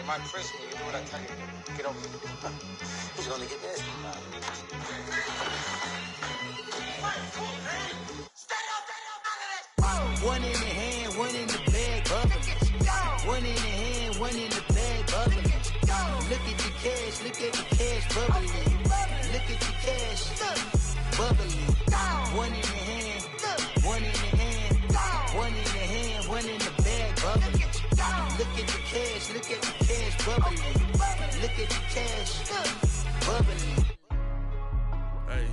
You might press me. You do what I tell you. Get over here. He's gonna get this. One in the hand, one in the bag, bubbling. One in the hand, one in the bag, bubbling. Look at the cash, bubbling. Look at the cash, bubbling. One in the hand, one in the hand, one in the hand, one in the bag, bubbling. Look at the cash, bubbling. Look at the cash, bubbling. Hey,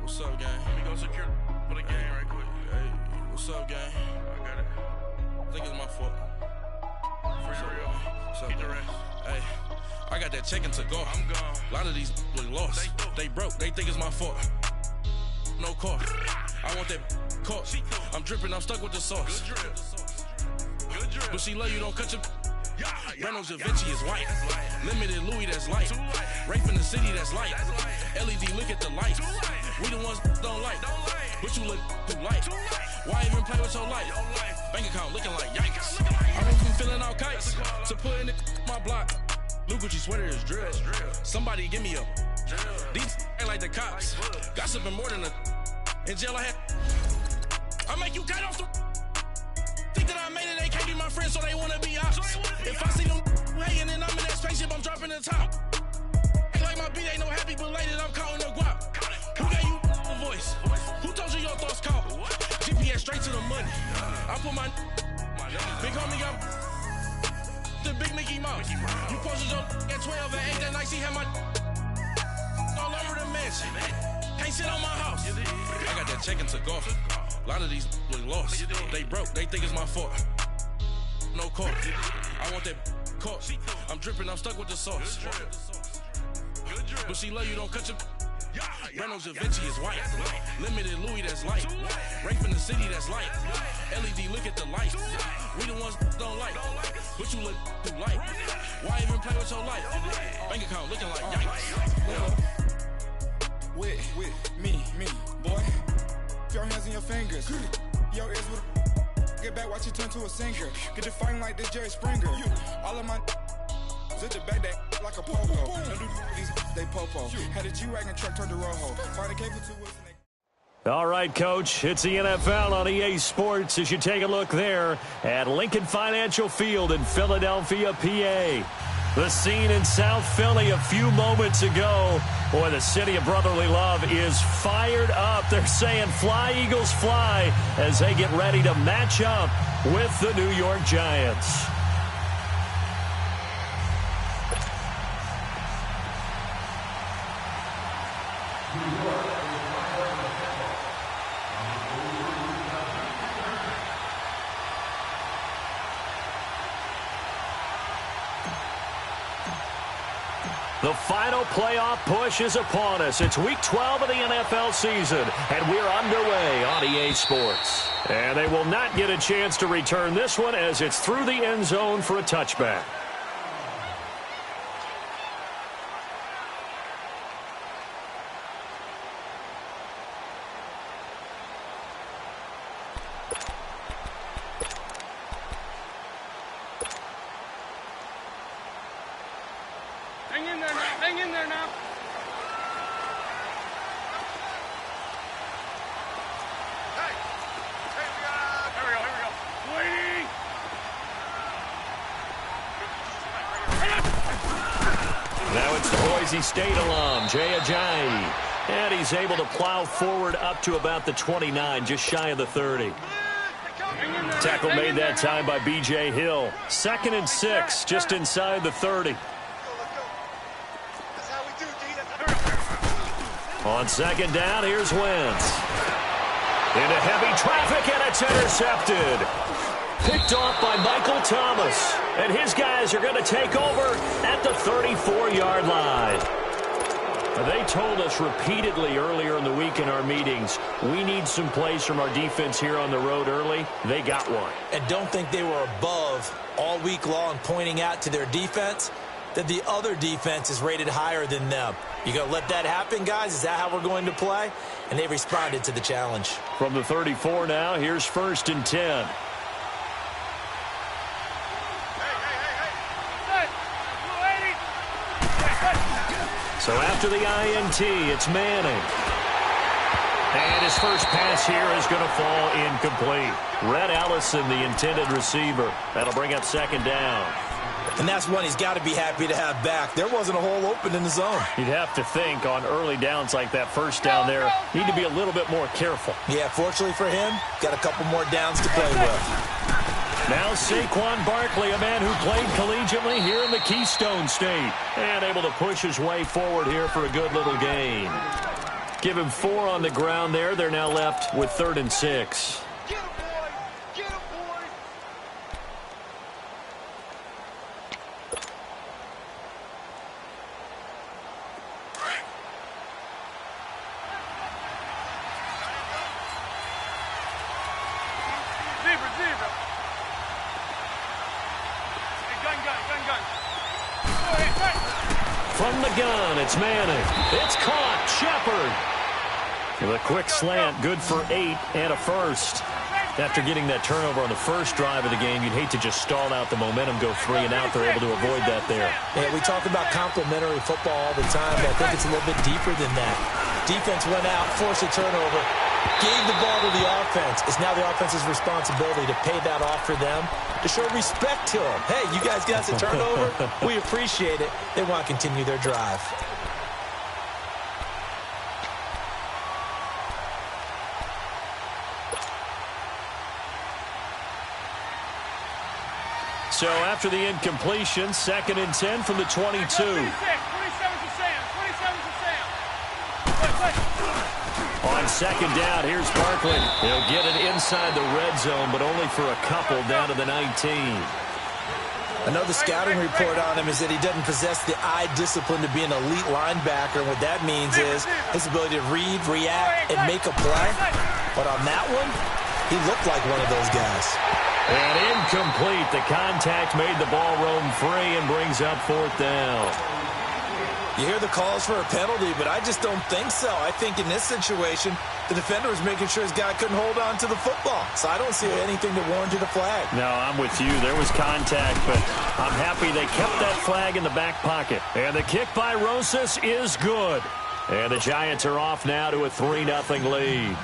what's up, gang? Let me go secure for the game right quick. Hey, what's up, gang? I got it. I think it's my fault. For real. What's up, get the rest. Hey, I got that check-in to go. I'm gone. A lot of these look lost. They broke. They think it's my fault. No car. I want that caught. I'm dripping. I'm stuck with the sauce. Good drip. But she love you. Don't cut your. Reynolds Da Vinci is white. Limited Louis, that's light. Rape in the city, that's light. LED, look at the lights. We the ones don't like. But you look too light. Why even play with your life? Bank account looking like yikes. I went from filling out kites to putting it my block. New Gucci sweater is drill. Somebody give me a. These ain't like the cops. Gossiping more than a. In jail I had. I make you cut off the. Think that I made it, they can't be my friends, so they wanna be ops. If I see them hating and I'm in that spaceship, I'm dropping the top. Ain't like my beat ain't no happy, but later I'm counting the guap. Who gave you the voice? Who told you your thoughts count? GPS straight to the money. I put my big homie got the big Mickey Mouse. You posted your at 12 and 8 that night, she had my all over the mansion. Can't sit on my house. I got that check-in to golf. A lot of these look lost. They broke. They think it's my fault. No car. I want that caught. I'm dripping. I'm stuck with the sauce. But she love you. Don't cut your. Reynolds Da Vinci is white. Limited Louis, that's light. Rape in the city, that's light. LED, look at the lights. We the ones don't like. But you look too light. Why even play with your life? Bank account looking like yikes. With me, boy. Your hands and your fingers. Your ears with a. Get back, watch you turn to a singer. Get to fighting like this Jerry Springer. All of my. Zit the back that like a popo. Don't do these they popo. Had a G-Wagon truck turned to Rojo. Find a cable to wheels and they. All right, Coach, it's the NFL on EA Sports as you take a look there at Lincoln Financial Field in Philadelphia, PA. The scene in South Philly a few moments ago. Boy, the city of brotherly love is fired up. They're saying fly, Eagles, fly as they get ready to match up with the New York Giants. The final playoff push is upon us. It's week 12 of the NFL season, and we're underway on EA Sports. And they will not get a chance to return this one as it's through the end zone for a touchback. Hang in there now. Hey, here we go. Waiting. Now it's the Boise State alum, Jay Ajayi. And he's able to plow forward up to about the 29, just shy of the 30. Tackle made that time by B.J. Hill. 2nd and 6, just inside the 30. On 2nd down, here's Wentz. Into heavy traffic, and it's intercepted. Picked off by Michael Thomas. And his guys are going to take over at the 34-yard line. They told us repeatedly earlier in the week in our meetings, we need some plays from our defense here on the road early. They got one. And don't think they were above all week long pointing out to their defense that the other defense is rated higher than them. You going to let that happen, guys? Is that how we're going to play? And they responded to the challenge. From the 34 now, here's 1st and 10. So after the INT, it's Manning. And his first pass here is going to fall incomplete. Red Ellison, the intended receiver. That'll bring up second down. And that's one he's got to be happy to have back. There wasn't a hole open in the zone. You'd have to think on early downs like that first down there, need to be a little bit more careful. Yeah, fortunately for him, got a couple more downs to play with. Now Saquon Barkley, a man who played collegiately here in the Keystone State. And able to push his way forward here for a good little gain. Give him 4 on the ground there. They're now left with 3rd and 6. Get him, boy! Get him, boy! Zebra! Hey, gun! Go ahead, From the gun, it's Manning. It's caught. Shepard. With a quick slant, good for 8 and a first. After getting that turnover on the first drive of the game, you'd hate to just stall out the momentum, go 3 and out. They're able to avoid that there. Yeah, we talk about complementary football all the time, but I think it's a little bit deeper than that. Defense went out, forced a turnover, gave the ball to the offense. It's now the offense's responsibility to pay that off for them, to show respect to them. Hey, you guys got us a turnover? We appreciate it. They want to continue their drive. So after the incompletion, 2nd and 10 from the 22. 27 to Sam. On second down, here's Barkley. He'll get it inside the red zone, but only for a couple down to the 19. Another scouting report on him is that he doesn't possess the eye discipline to be an elite linebacker. What that means is his ability to read, react, and make a play. But on that one, he looked like one of those guys. And incomplete. The contact made the ball roam free and brings up 4th down. You hear the calls for a penalty, but I just don't think so. I think in this situation, the defender was making sure his guy couldn't hold on to the football. So I don't see anything that warranted a flag. No, I'm with you. There was contact, but I'm happy they kept that flag in the back pocket. And the kick by Rosas is good. And the Giants are off now to a 3-0 lead.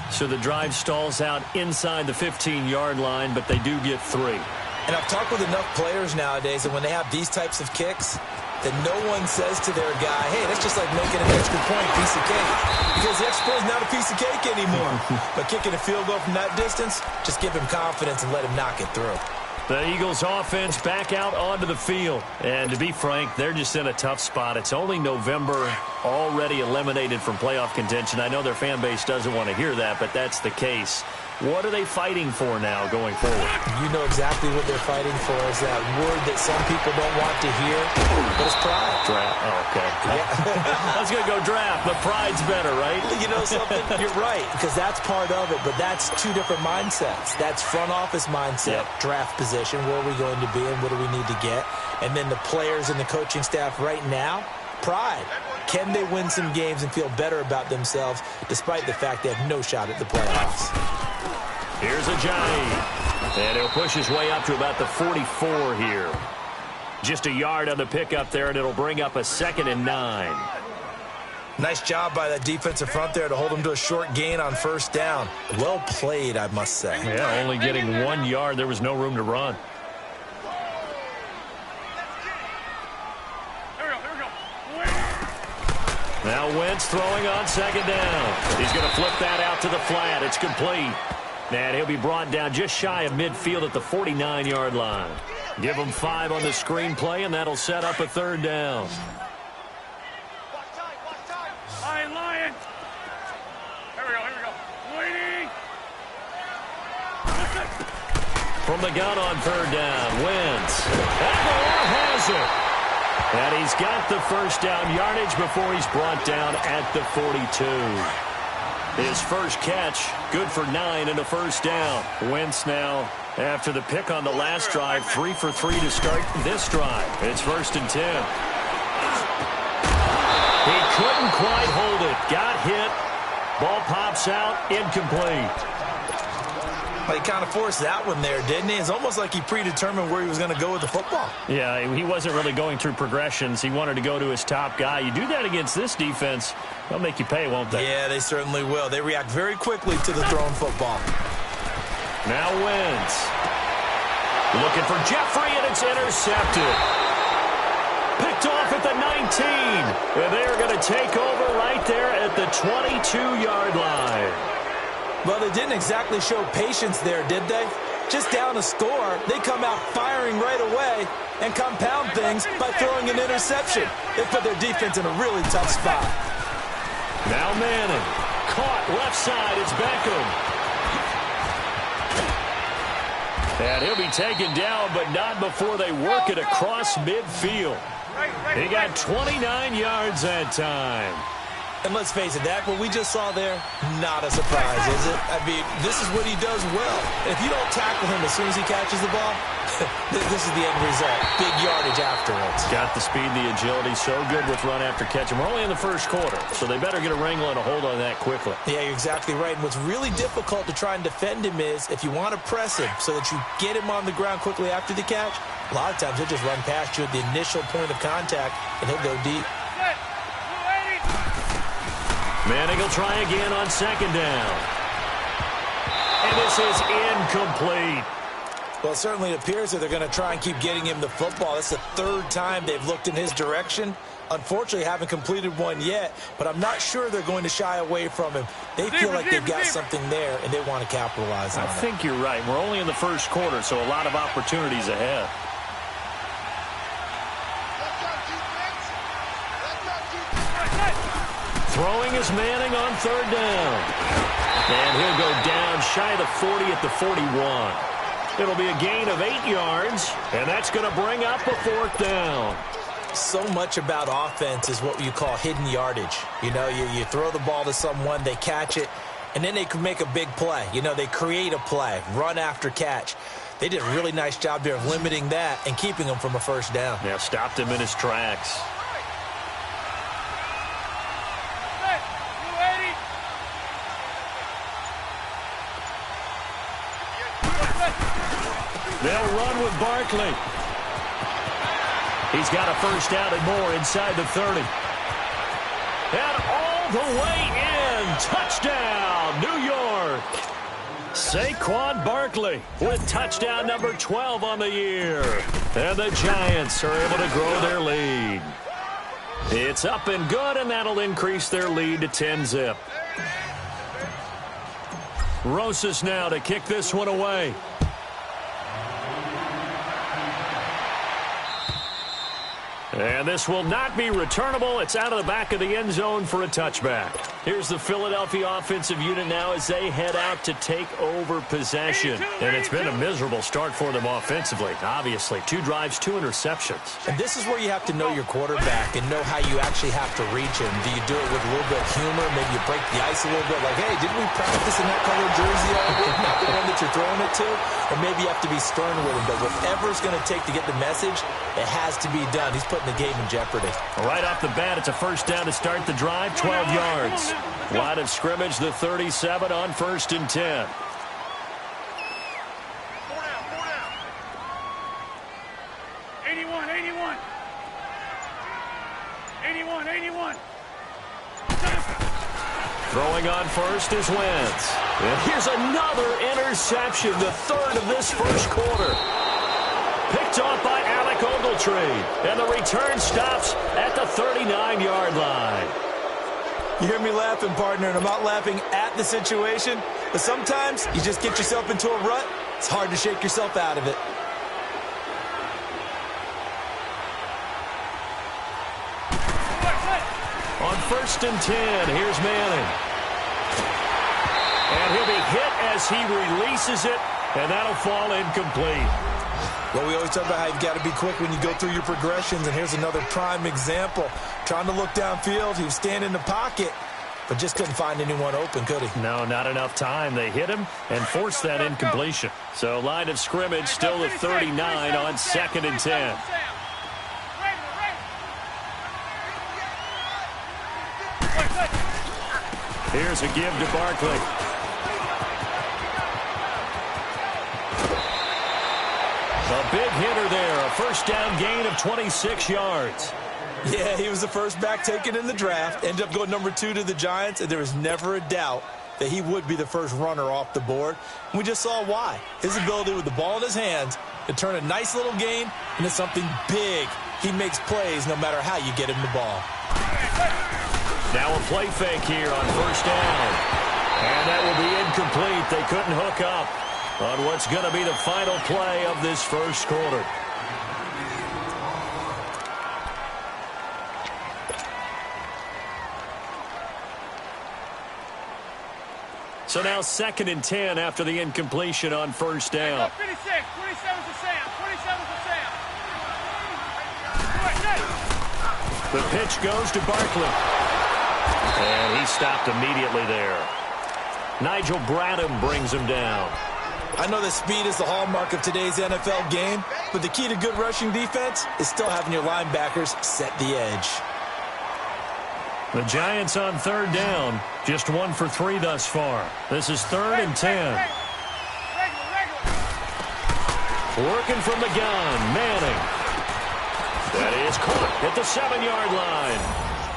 So the drive stalls out inside the 15-yard line, but they do get 3. And I've talked with enough players nowadays that when they have these types of kicks, that no one says to their guy, hey, that's just like making an extra point, piece of cake. Because the extra point is not a piece of cake anymore. But kicking a field goal from that distance, just give him confidence and let him knock it through. The Eagles offense back out onto the field. And to be frank, they're just in a tough spot. It's only November, already eliminated from playoff contention. I know their fan base doesn't want to hear that, but that's the case. What are they fighting for now going forward? You know exactly what they're fighting for is that word that some people don't want to hear, but it's pride. Draft. Oh, okay. Yeah. I was going to go draft, but pride's better, right? You know something? You're right, because that's part of it, but that's 2 different mindsets. That's front office mindset, draft position, where are we going to be and what do we need to get? And then the players and the coaching staff right now, pride. Can they win some games and feel better about themselves despite the fact they have no shot at the playoffs? Here's Ajayi. And he'll push his way up to about the 44 here. Just a yard on the pickup there, and it'll bring up a 2nd and 9. Nice job by that defensive front there to hold him to a short gain on 1st down. Well played, I must say. Yeah, only getting 1 yard. There was no room to run. Now Wentz throwing on 2nd down. He's going to flip that out to the flat. It's complete. And he'll be brought down just shy of midfield at the 49-yard line. Give him 5 on the screenplay, and that'll set up a 3rd down. Lion. Here we go. Waiting. From the gun on 3rd down, Wentz. Aguilar has it. And he's got the 1st down yardage before he's brought down at the 42. His first catch, good for 9 and a 1st down. Wentz now, after the pick on the last drive, 3 for 3 to start this drive. It's 1st and 10. He couldn't quite hold it. Got hit. Ball pops out, incomplete. He kind of forced that one there, didn't he? It's almost like he predetermined where he was going to go with the football. Yeah, he wasn't really going through progressions. He wanted to go to his top guy. You do that against this defense, they'll make you pay, won't they? Yeah, they certainly will. They react very quickly to the thrown football. Now Wentz. Looking for Jeffrey, and it's intercepted. Picked off at the 19. And they're going to take over right there at the 22-yard line. Well, they didn't exactly show patience there, did they? Just down a score, they come out firing right away and compound things by throwing an interception. They put their defense in a really tough spot. Now Manning. Caught left side. It's Beckham. And he'll be taken down, but not before they work it across midfield. He got 29 yards that time. And let's face it, Dak, what we just saw there, not a surprise, is it? I mean, this is what he does well. If you don't tackle him as soon as he catches the ball, this is the end result. Big yardage afterwards. Got the speed, the agility, so good with run after catch. And we're only in the first quarter, so they better get a wrangle and a hold on that quickly. Yeah, you're exactly right. And what's really difficult to try and defend him is if you want to press him so that you get him on the ground quickly after the catch, a lot of times he'll just run past you at the initial point of contact, and he'll go deep. Manning will try again on second down. And this is incomplete. Well, it certainly appears that they're going to try and keep getting him the football. That's the third time they've looked in his direction. Unfortunately, haven't completed one yet, but I'm not sure they're going to shy away from him. They feel like they've got something there, and they want to capitalize on it. I think you're right. We're only in the first quarter, so a lot of opportunities ahead. Throwing is Manning on third down. And he'll go down shy of the 40 at the 41. It'll be a gain of 8 yards, and that's going to bring up a fourth down. So much about offense is what you call hidden yardage. You know, you throw the ball to someone, they catch it, and then they can make a big play. You know, they create a play, run after catch. They did a really nice job there of limiting that and keeping him from a first down. Yeah, stopped him in his tracks. They'll run with Barkley. He's got a first down and more inside the 30. And all the way in. Touchdown, New York. Saquon Barkley with touchdown number 12 on the year. And the Giants are able to grow their lead. It's up and good, and that'll increase their lead to 10-zip. Rosas now to kick this one away. And this will not be returnable. It's out of the back of the end zone for a touchback. Here's the Philadelphia offensive unit now as they head out to take over possession. And it's been a miserable start for them offensively, obviously. 2 drives, 2 interceptions. And this is where you have to know your quarterback and know how you actually have to reach him. Do you do it with a little bit of humor? Maybe you break the ice a little bit, like, hey, didn't we practice in that colored jersey all week? Not the one that you're throwing it to? Or maybe you have to be stern with him. But whatever it's going to take to get the message, it has to be done. He's putting the game in jeopardy. Right off the bat, it's a first down to start the drive, 12 yards. Line of scrimmage, the 37 on 1st and 10. Throwing on first is Wentz. And here's another interception, the third of this first quarter. Picked off by Alec Ogletree. And the return stops at the 39-yard line. You hear me laughing, partner, and I'm not laughing at the situation. But sometimes you just get yourself into a rut. It's hard to shake yourself out of it. On 1st and 10, here's Manning. And he'll be hit as he releases it, and that'll fall incomplete. Well, we always talk about how you've got to be quick when you go through your progressions, and here's another prime example. Trying to look downfield, he was standing in the pocket, but just couldn't find anyone open, could he? No, not enough time. They hit him and forced that incompletion. So line of scrimmage still at 39 on 2nd and 10. Here's a give to Barkley. A big hitter there, a first down gain of 26 yards. Yeah, he was the first back taken in the draft, ended up going number 2 to the Giants, and there was never a doubt that he would be the first runner off the board. And we just saw why. His ability with the ball in his hands to turn a nice little gain into something big. He makes plays no matter how you get him the ball. Now a play fake here on first down. And that will be incomplete. They couldn't hook up on what's going to be the final play of this first quarter. So now 2nd and 10 after the incompletion on first down. 56, 27 to Sam, 27 to Sam. The pitch goes to Barkley. And he stopped immediately there. Nigel Bradham brings him down. I know that speed is the hallmark of today's NFL game, but the key to good rushing defense is still having your linebackers set the edge. The Giants on 3rd down, just 1 for 3 thus far. This is 3rd and 10. Working from the gun, Manning. That is caught at the 7-yard line.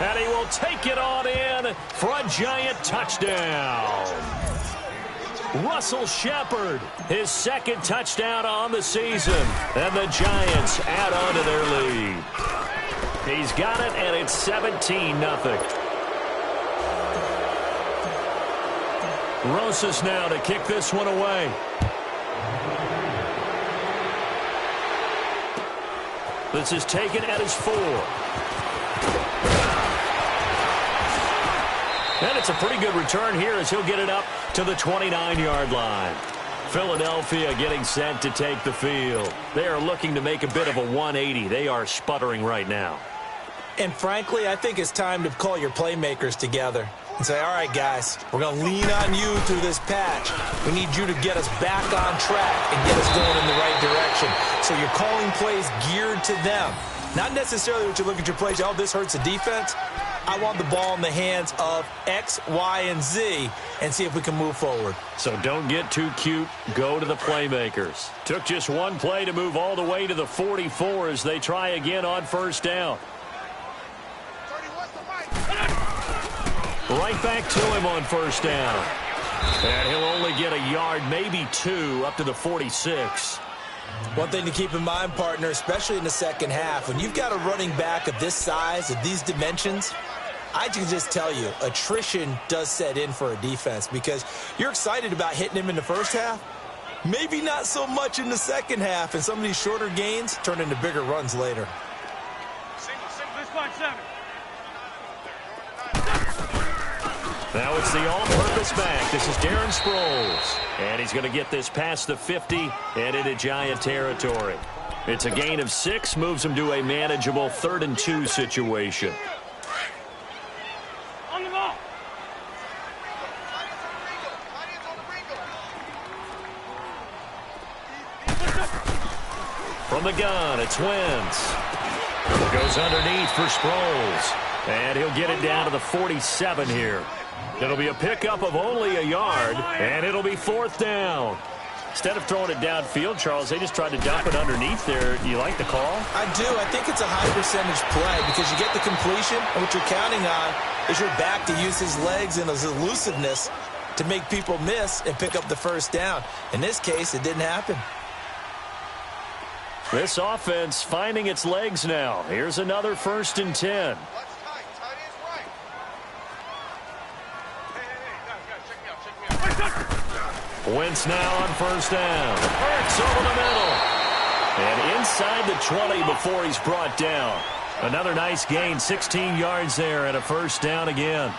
And he will take it on in for a Giant touchdown. Russell Shepard, his 2nd touchdown on the season. And the Giants add on to their lead. He's got it, and it's 17-0. Rosas now to kick this one away. This is taken at his 4. And it's a pretty good return here as he'll get it up to the 29-yard line. Philadelphia getting set to take the field. They are looking to make a bit of a 180. They are sputtering right now. And frankly, I think it's time to call your playmakers together and say, all right, guys, we're going to lean on you through this patch. We need you to get us back on track and get us going in the right direction. So you're calling plays geared to them. Not necessarily what you look at your plays, oh, this hurts the defense. I want the ball in the hands of X, Y, and Z and see if we can move forward. So don't get too cute. Go to the playmakers. Took just one play to move all the way to the 44 as they try again on first down. Right back to him on first down. And he'll only get a yard, maybe 2, up to the 46. One thing to keep in mind, partner, especially in the second half, when you've got a running back of this size, of these dimensions, I can just tell you, attrition does set in for a defense because you're excited about hitting him in the first half. Maybe not so much in the second half, and some of these shorter gains turn into bigger runs later. Now it's the all-purpose back. This is Darren Sproles. And he's going to get this past the 50 and into Giant territory. It's a gain of 6, moves him to a manageable 3rd and 2 situation. On the ball. From the gun, it's Wentz. Goes underneath for Sproles. And he'll get it down to the 47 here. It'll be a pickup of only a yard, and it'll be 4th down. Instead of throwing it downfield, Charles, they just tried to dump it underneath there. Do you like the call? I do. I think it's a high-percentage play because you get the completion, and what you're counting on is your back to use his legs and his elusiveness to make people miss and pick up the first down. In this case, it didn't happen. This offense finding its legs now. Here's another 1st and 10. Wentz now on first down. Hurts over the middle. And inside the 20 before he's brought down. Another nice gain, 16 yards there and a first down again.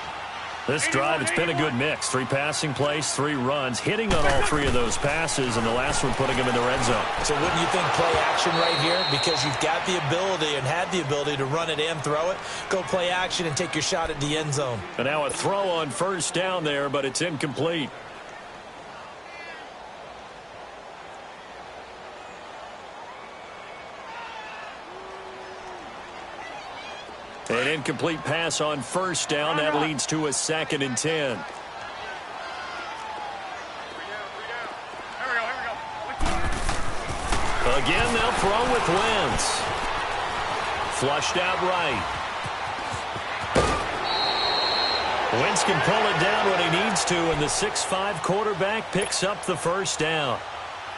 This drive, it's been a good mix. 3 passing plays, 3 runs, hitting on all 3 of those passes, and the last one putting him in the red zone. So wouldn't you think play action right here? Because you've got the ability and had the ability to run it and throw it. Go play action and take your shot at the end zone. And now a throw on first down there, but it's incomplete. An incomplete pass on first down. That leads to a 2nd and 10. Again, throw with Wentz. Flushed out right. Wentz can pull it down when he needs to, and the 6'5" quarterback picks up the first down.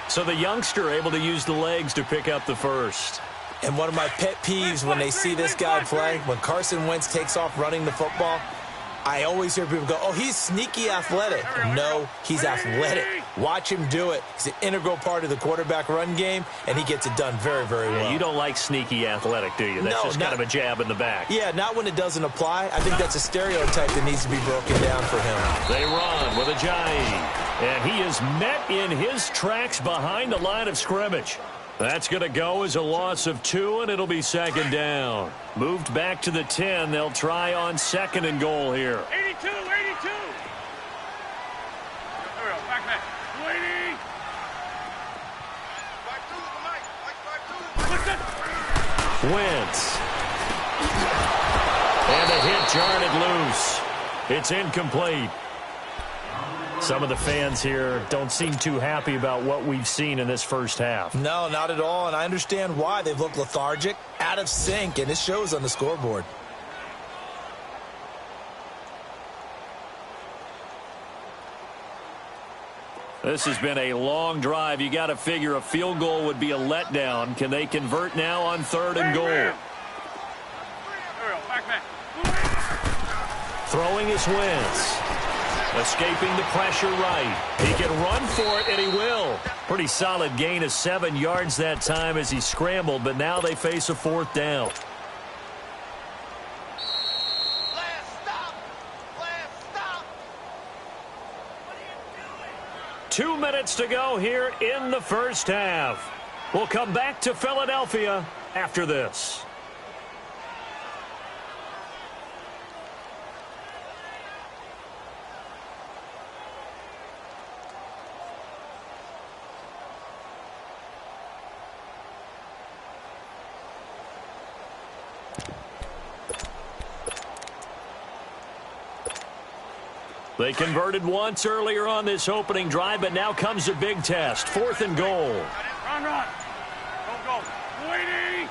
So the youngster able to use the legs to pick up the first. And one of my pet peeves when they see this guy play, when Carson Wentz takes off running the football, I always hear people go, oh, he's sneaky athletic. No, he's athletic. Watch him do it. He's an integral part of the quarterback run game, and he gets it done very, very well. You don't like sneaky athletic, do you? That's just kind of a jab in the back. Yeah, not when it doesn't apply. I think that's a stereotype that needs to be broken down for him. They run with Ajayi, and he is met in his tracks behind the line of scrimmage. That's going to go as a loss of 2, and it'll be second down. Moved back to the 10. They'll try on 2nd and goal here. 82, 82. There we go, back. 80. Wentz. And the hit jarred loose. It's incomplete. Some of the fans here don't seem too happy about what we've seen in this first half. No, not at all, and I understand why. They've looked lethargic, out of sync, and it shows on the scoreboard. This has been a long drive. You got to figure a field goal would be a letdown. Can they convert now on 3rd and goal? There we go, back. Throwing is Wentz. Escaping the pressure right. He can run for it, and he will. Pretty solid gain of 7 yards that time as he scrambled, but now they face a 4th down. Stop. 2 minutes to go here in the first half. We'll come back to Philadelphia after this. They converted once earlier on this opening drive, but now comes a big test. 4th and goal. Run. Go. 80.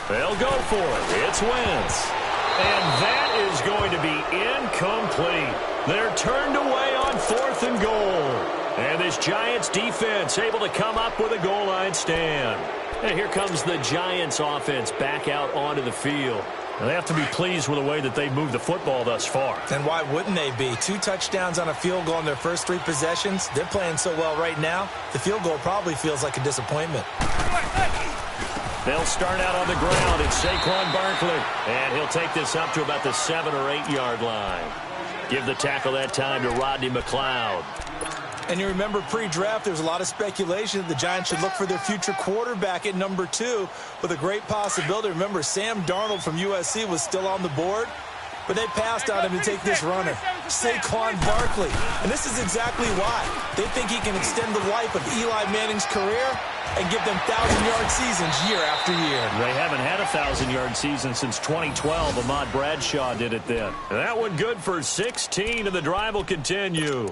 They'll go for it. It's Wentz. And that is going to be incomplete. They're turned away on 4th and goal. And this Giants defense able to come up with a goal line stand. And here comes the Giants offense back out onto the field. They have to be pleased with the way that they moved the football thus far. And why wouldn't they be? 2 touchdowns on a field goal in their first 3 possessions. They're playing so well right now, the field goal probably feels like a disappointment. They'll start out on the ground. It's Saquon Barkley. And he'll take this up to about the 7 or 8 yard line. Give the tackle that time to Rodney McLeod. And you remember pre-draft, there was a lot of speculation that the Giants should look for their future quarterback at number 2 with a great possibility. Remember, Sam Darnold from USC was still on the board, but they passed on him to take this runner, Saquon Barkley. And this is exactly why. They think he can extend the life of Eli Manning's career and give them 1,000-yard seasons year after year. They haven't had a 1,000-yard season since 2012. Ahmad Bradshaw did it then. That one good for 16, and the drive will continue.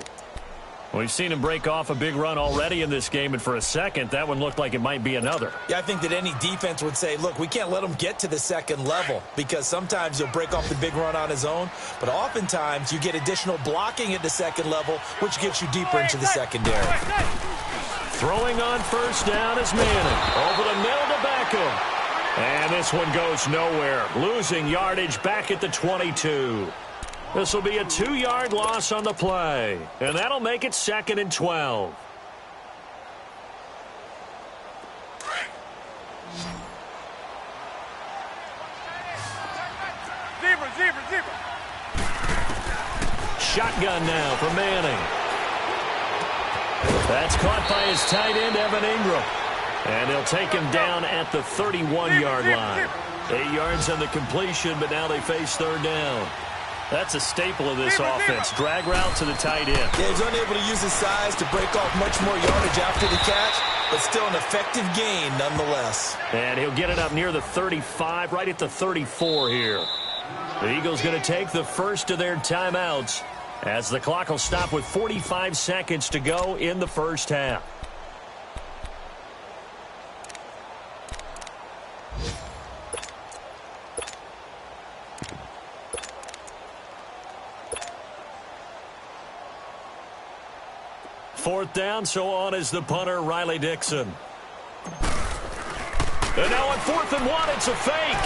We've seen him break off a big run already in this game, and for a second, that one looked like it might be another. Yeah, I think that any defense would say, look, we can't let him get to the second level because sometimes he'll break off the big run on his own, but oftentimes you get additional blocking at the second level, which gets you deeper into the secondary. Throwing on first down is Manning. Over the middle to Beckham. And this one goes nowhere. Losing yardage back at the 22. This will be a 2-yard loss on the play, and that'll make it 2nd and 12. Zebra. Shotgun now for Manning. That's caught by his tight end, Evan Ingram. And they'll take him down at the 31-yard line. 8 yards on the completion, but now they face 3rd down. That's a staple of this offense. Drag route to the tight end. Yeah, he's unable to use his size to break off much more yardage after the catch, but still an effective gain nonetheless. And he'll get it up near the 35, right at the 34 here. The Eagles going to take the first of their timeouts as the clock will stop with 45 seconds to go in the first half. 4th down, so on is the punter, Riley Dixon. And now on 4th and 1, it's a fake.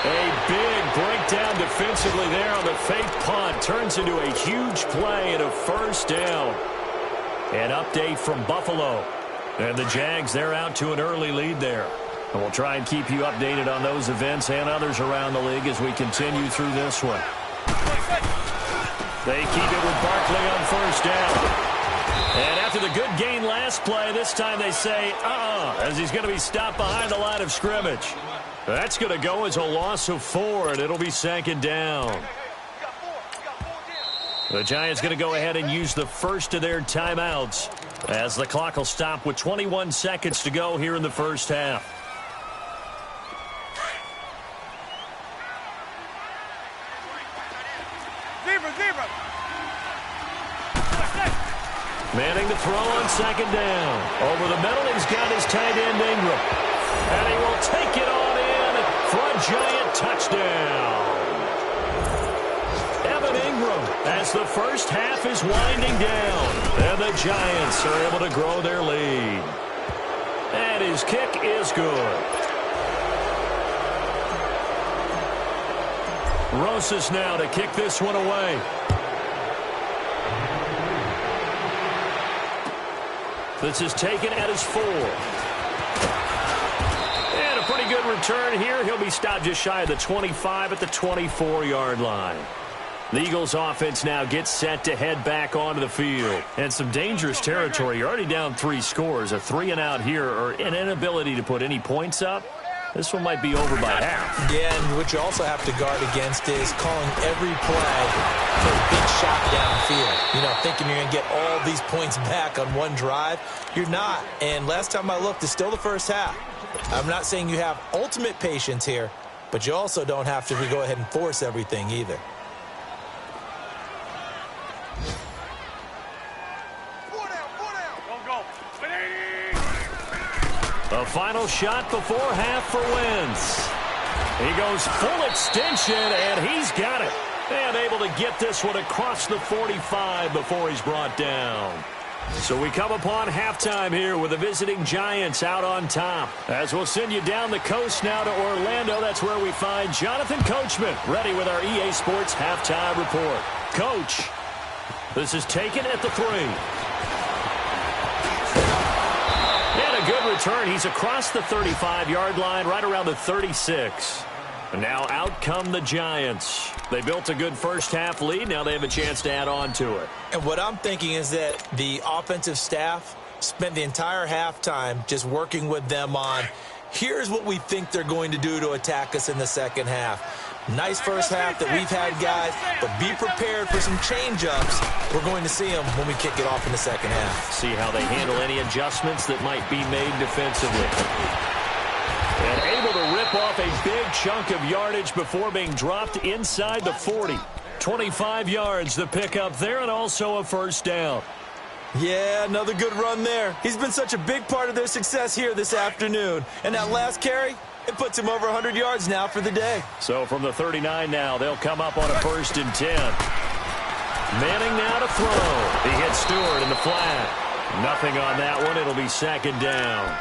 A big breakdown defensively there on the fake punt. Turns into a huge play and a 1st down. An update from Buffalo. And the Jags, they're out to an early lead there. And we'll try and keep you updated on those events and others around the league as we continue through this one. They keep it with Barkley on 1st down. And after the good gain last play, this time they say, as he's going to be stopped behind the line of scrimmage. That's going to go as a loss of 4, and it'll be 2nd down. The Giants going to go ahead and use the first of their timeouts as the clock will stop with 21 seconds to go here in the 1st half. Zebra. Manning to throw on 2nd down. Over the middle, he's got his tight end Ingram. And he will take it on in for a Giant touchdown. Evan Ingram as the 1st half is winding down. And the Giants are able to grow their lead. And his kick is good. Rosas now to kick this one away. This is taken at his 4. And a pretty good return here. He'll be stopped just shy of the 25 at the 24-yard line. The Eagles offense now gets set to head back onto the field. And some dangerous territory. You're already down 3 scores. A 3-and-out here or an inability to put any points up. This one might be over by half. Yeah, and what you also have to guard against is calling every play for a big shot downfield. You know, thinking you're going to get all these points back on one drive. You're not. And last time I looked, it's still the 1st half. I'm not saying you have ultimate patience here, but you also don't have to go ahead and force everything either. The final shot before half for Wentz. He goes full extension, and he's got it. And able to get this one across the 45 before he's brought down. So we come upon halftime here with the visiting Giants out on top. As we'll send you down the coast now to Orlando, that's where we find Jonathan Coachman ready with our EA Sports halftime report. Coach, this is taken at the 3. And a good return. He's across the 35-yard line, right around the 36. And now out come the Giants. They built a good 1st half lead. Now they have a chance to add on to it. And what I'm thinking is that the offensive staff spent the entire halftime just working with them on, here's what we think they're going to do to attack us in the 2nd half. Nice 1st half that we've had, guys, but be prepared for some change-ups. We're going to see them when we kick it off in the 2nd half. See how they handle any adjustments that might be made defensively. And able to rip off a big chunk of yardage before being dropped inside the 40. 25 yards the pickup there, and also a 1st down. Yeah, another good run there. He's been such a big part of their success here this afternoon. And that last carry, it puts him over 100 yards now for the day. So from the 39 now, they'll come up on a 1st and 10. Manning now to throw. He hits Stewart in the flat. Nothing on that one. It'll be 2nd down.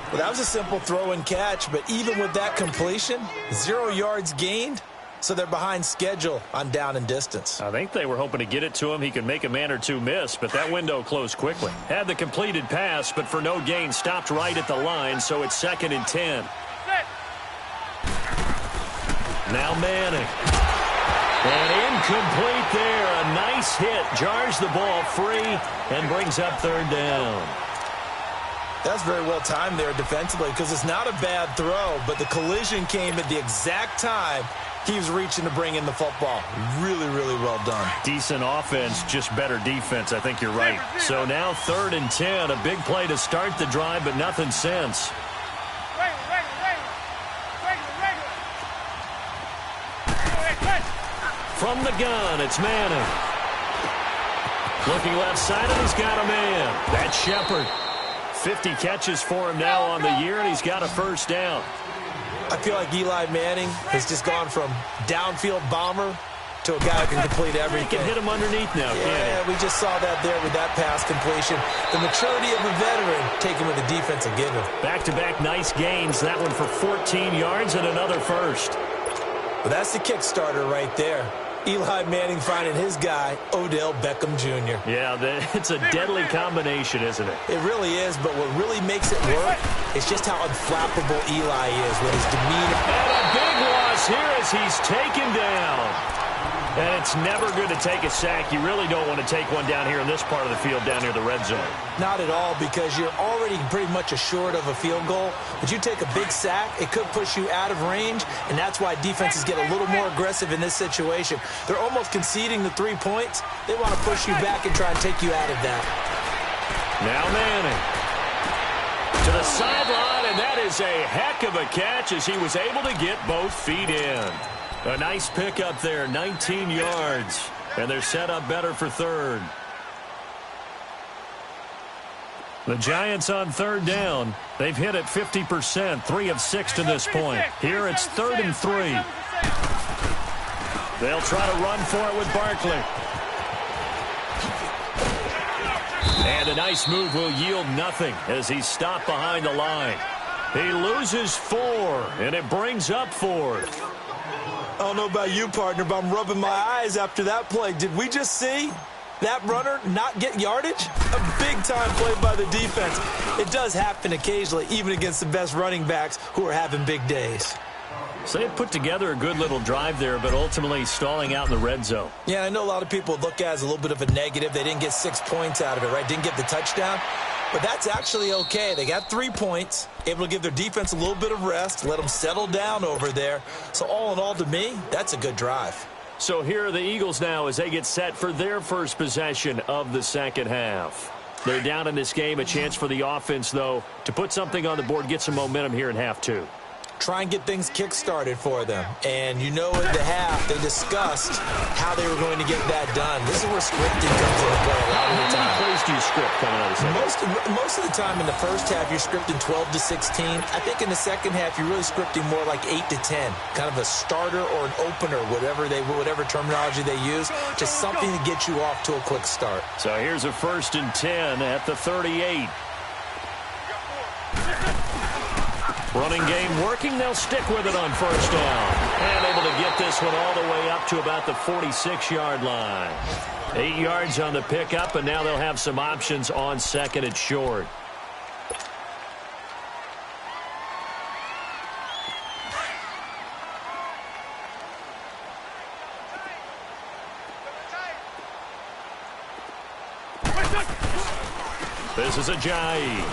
Well, that was a simple throw and catch, but even with that completion, 0 yards gained, so they're behind schedule on down and distance. I think they were hoping to get it to him. He could make a man or two miss, but that window closed quickly. Had the completed pass, but for no gain, stopped right at the line, so it's 2nd and 10. Now Manning. And incomplete there. A nice hit. Jars the ball free and brings up 3rd down. That's very well timed there defensively because it's not a bad throw, but the collision came at the exact time he was reaching to bring in the football. Really, really well done. Decent offense, just better defense. I think you're right. So now 3rd and 10. A big play to start the drive, but nothing since. From the gun, it's Manning. Looking left side, and he's got a man. That's Shepard. 50 catches for him now on the year, and he's got a 1st down. I feel like Eli Manning has just gone from downfield bomber to a guy who can complete everything. He can hit him underneath now, yeah, we just saw that there with that pass completion. The maturity of a veteran taken with the defensive given. Back-to-back nice gains. That one for 14 yards and another first. Well, that's the Kickstarter right there. Eli Manning finding his guy, Odell Beckham Jr. Yeah, it's a deadly combination, isn't it? It really is, but what really makes it work is just how unflappable Eli is with his demeanor. And a big loss here as he's taken down. And it's never good to take a sack. You really don't want to take one down here in this part of the field, down near the red zone. Not at all, because you're already pretty much assured of a field goal. But you take a big sack, it could push you out of range, and that's why defenses get a little more aggressive in this situation. They're almost conceding the 3 points. They want to push you back and try and take you out of that. Now Manning to the sideline, and that is a heck of a catch as he was able to get both feet in. A nice pickup there, 19 yards, and they're set up better for third. The Giants on third down. They've hit it 50%, 3 of 6 to this point. Here it's 3rd and 3. They'll try to run for it with Barkley. And a nice move will yield nothing as he's stopped behind the line. He loses 4, and it brings up 4th. I don't know about you, partner, but I'm rubbing my eyes after that play. Did we just see that runner not get yardage? A big-time play by the defense. It does happen occasionally, even against the best running backs who are having big days. So they put together a good little drive there, but ultimately stalling out in the red zone. Yeah, I know a lot of people look at it as a little bit of a negative. They didn't get 6 points out of it, right? Didn't get the touchdown. But that's actually okay. They got 3 points, able to give their defense a little bit of rest, let them settle down over there. So all in all, to me, that's a good drive. So here are the Eagles now as they get set for their first possession of the second half. They're down in this game. A chance for the offense, though, to put something on the board, get some momentum here in half 2. Try and get things kick-started for them. And you know at the half, they discussed how they were going to get that done. This is where scripting comes into play a lot of the time. How many plays do you script coming out of the second? Most of the time in the first half, you're scripting 12 to 16. I think in the second half, you're really scripting more like 8 to 10. Kind of a starter or an opener, whatever terminology they use. Just something to get you off to a quick start. So here's a 1st and 10 at the 38. Running game working. They'll stick with it on 1st down. And able to get this one all the way up to about the 46-yard line. 8 yards on the pickup, and now they'll have some options on 2nd and short. This is Ajayi.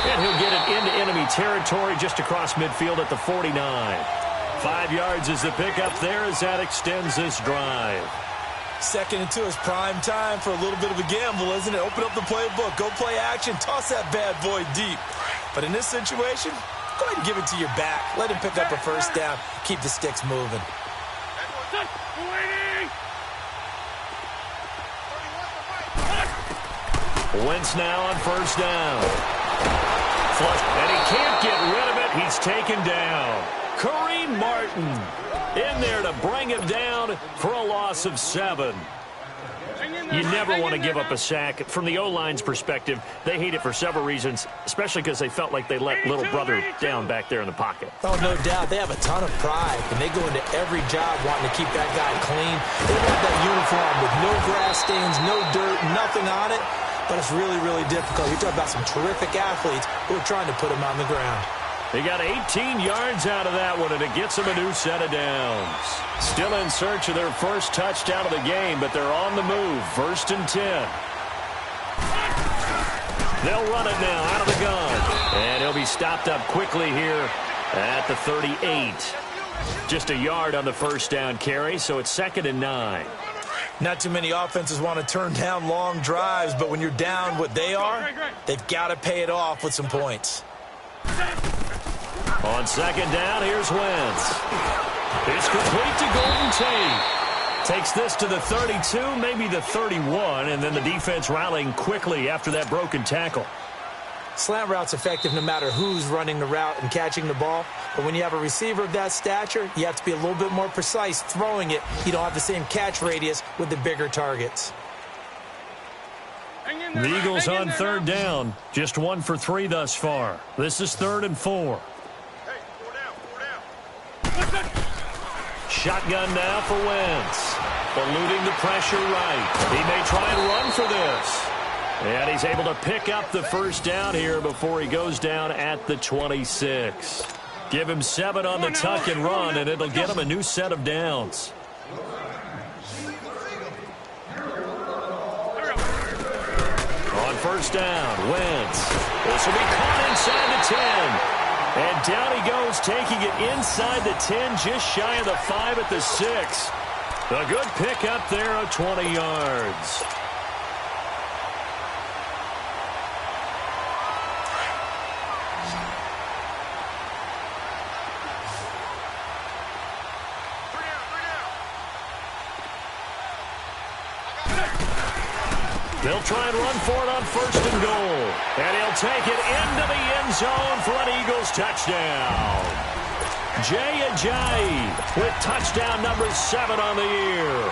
And he'll get it into enemy territory just across midfield at the 49. 5 yards is the pickup there as that extends this drive. 2nd and 2 is prime time for a little bit of a gamble, isn't it? Open up the playbook, go play action, toss that bad boy deep. But in this situation, go ahead and give it to your back. Let him pick up a 1st down, keep the sticks moving. Wentz now on 1st down. Flush, and he can't get rid of it. He's taken down. Kareem Martin in there to bring him down for a loss of 7. You never want to give up a sack. From the O-line's perspective, they hate it for several reasons, especially because they felt like they let little brother down back there in the pocket. Oh, no doubt. They have a ton of pride, and they go into every job wanting to keep that guy clean. They want that uniform with no grass stains, no dirt, nothing on it. But it's really, really difficult. You're talking about some terrific athletes who are trying to put him on the ground. They got 18 yards out of that one, and it gets them a new set of downs. Still in search of their first touchdown of the game, but they're on the move. 1st and 10. They'll run it now out of the gun. And he'll be stopped up quickly here at the 38. Just a yard on the 1st down carry, so it's 2nd and 9. Not too many offenses want to turn down long drives, but when you're down what they are, they've got to pay it off with some points. On 2nd down, here's Wentz. It's complete to Golden Tate. Takes this to the 32, maybe the 31, and then the defense rallying quickly after that broken tackle. Slant route's effective no matter who's running the route and catching the ball. But when you have a receiver of that stature, you have to be a little bit more precise throwing it. You don't have the same catch radius with the bigger targets. The Eagles on third down. Just 1 for 3 thus far. This is 3rd and 4. Shotgun now for Wentz. Eluding the pressure right. He may try and run for this. And he's able to pick up the first down here before he goes down at the 26. Give him 7 on the tuck and run, and it'll get him a new set of downs. On first down, Wentz. This will be caught inside the 10. And down he goes, taking it inside the 10, just shy of the 5 at the 6. A good pickup there of 20 yards. They'll try and run for it on 1st and goal. And he'll take it into the end zone for an Eagles touchdown. Jay Ajayi with touchdown number 7 on the year.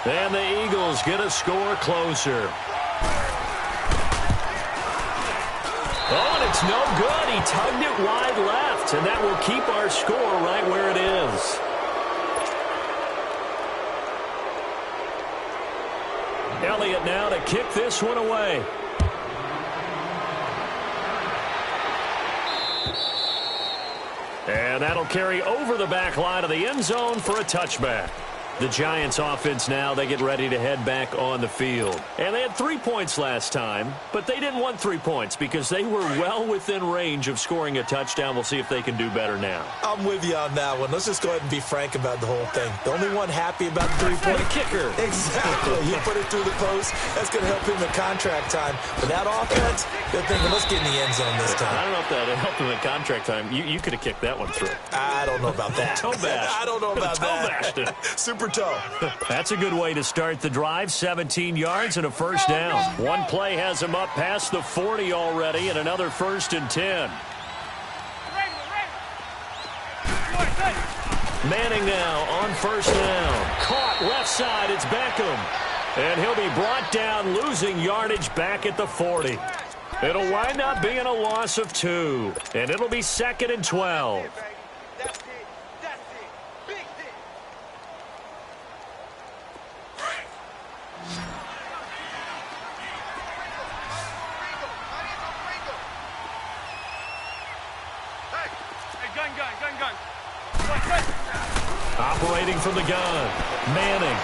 And the Eagles get a score closer. Oh, and it's no good. He tugged it wide left, and that will keep our score right where it is. Elliott now to kick this one away. And that'll carry over the back line of the end zone for a touchback. The Giants offense now, they get ready to head back on the field. And they had 3 points last time, but they didn't want 3 points because they were well within range of scoring a touchdown. We'll see if they can do better now. I'm with you on that one. Let's just go ahead and be frank about the whole thing. The only one happy about the 3-point kicker. Exactly. He put it through the post. That's going to help him in contract time. But that offense, they're thinking, let's get in the end zone this time. I don't know if that helped him in contract time. You could have kicked that one through. I don't know about that. Toe bash. I don't know about that. Toe bashed it. Super toe. That's a good way to start the drive. 17 yards and a first down. One play has him up past the 40 already, and another 1st and 10. Manning now on first down. Caught left side. It's Beckham. And he'll be brought down, losing yardage back at the 40. It'll wind up being a loss of 2. And it'll be 2nd and 12. Operating from the gun, Manning.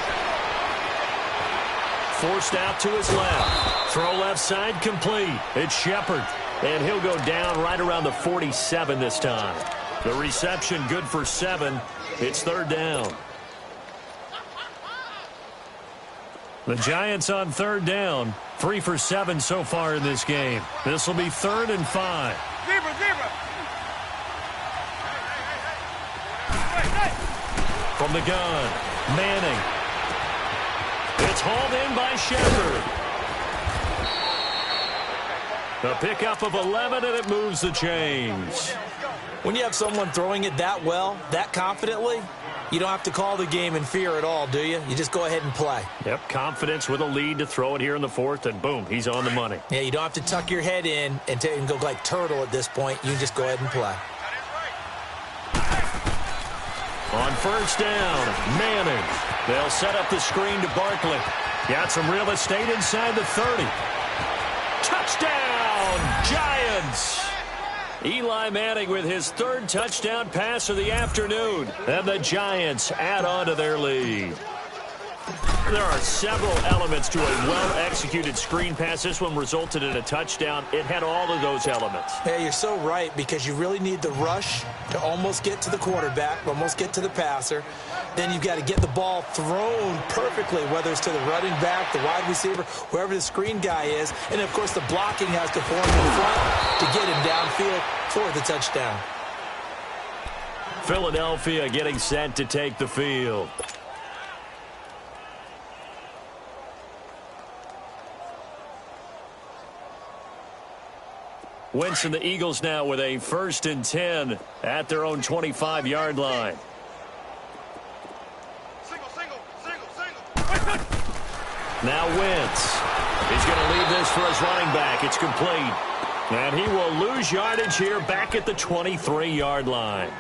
Forced out to his left. Throw left side complete. It's Shepard. And he'll go down right around the 47 this time. The reception good for 7. It's 3rd down. The Giants on 3rd down. 3 for 7 so far in this game. This will be 3rd and 5. Zebra. From the gun, Manning. It's hauled in by Shepard. A pickup of 11, and it moves the chains. When you have someone throwing it that well, that confidently, you don't have to call the game in fear at all, do you? You just go ahead and play. Yep, confidence with a lead to throw it here in the 4th, and boom, he's on the money. Yeah, you don't have to tuck your head in and go like turtle at this point. You can just go ahead and play. On first down, Manning. They'll set up the screen to Barkley. Got some real estate inside the 30. Touchdown, Giants! Eli Manning with his 3rd touchdown pass of the afternoon. And the Giants add on to their lead. There are several elements to a well-executed screen pass. This one resulted in a touchdown. It had all of those elements. Yeah, you're so right, because you really need the rush to almost get to the quarterback, almost get to the passer. Then you've got to get the ball thrown perfectly, whether it's to the running back, the wide receiver, whoever the screen guy is. And, of course, the blocking has to form in front to get him downfield for the touchdown. Philadelphia getting set to take the field. Wentz and the Eagles now with a 1st and 10 at their own 25-yard line. Now Wentz. He's going to leave this for his running back. It's complete. And he will lose yardage here back at the 23-yard line.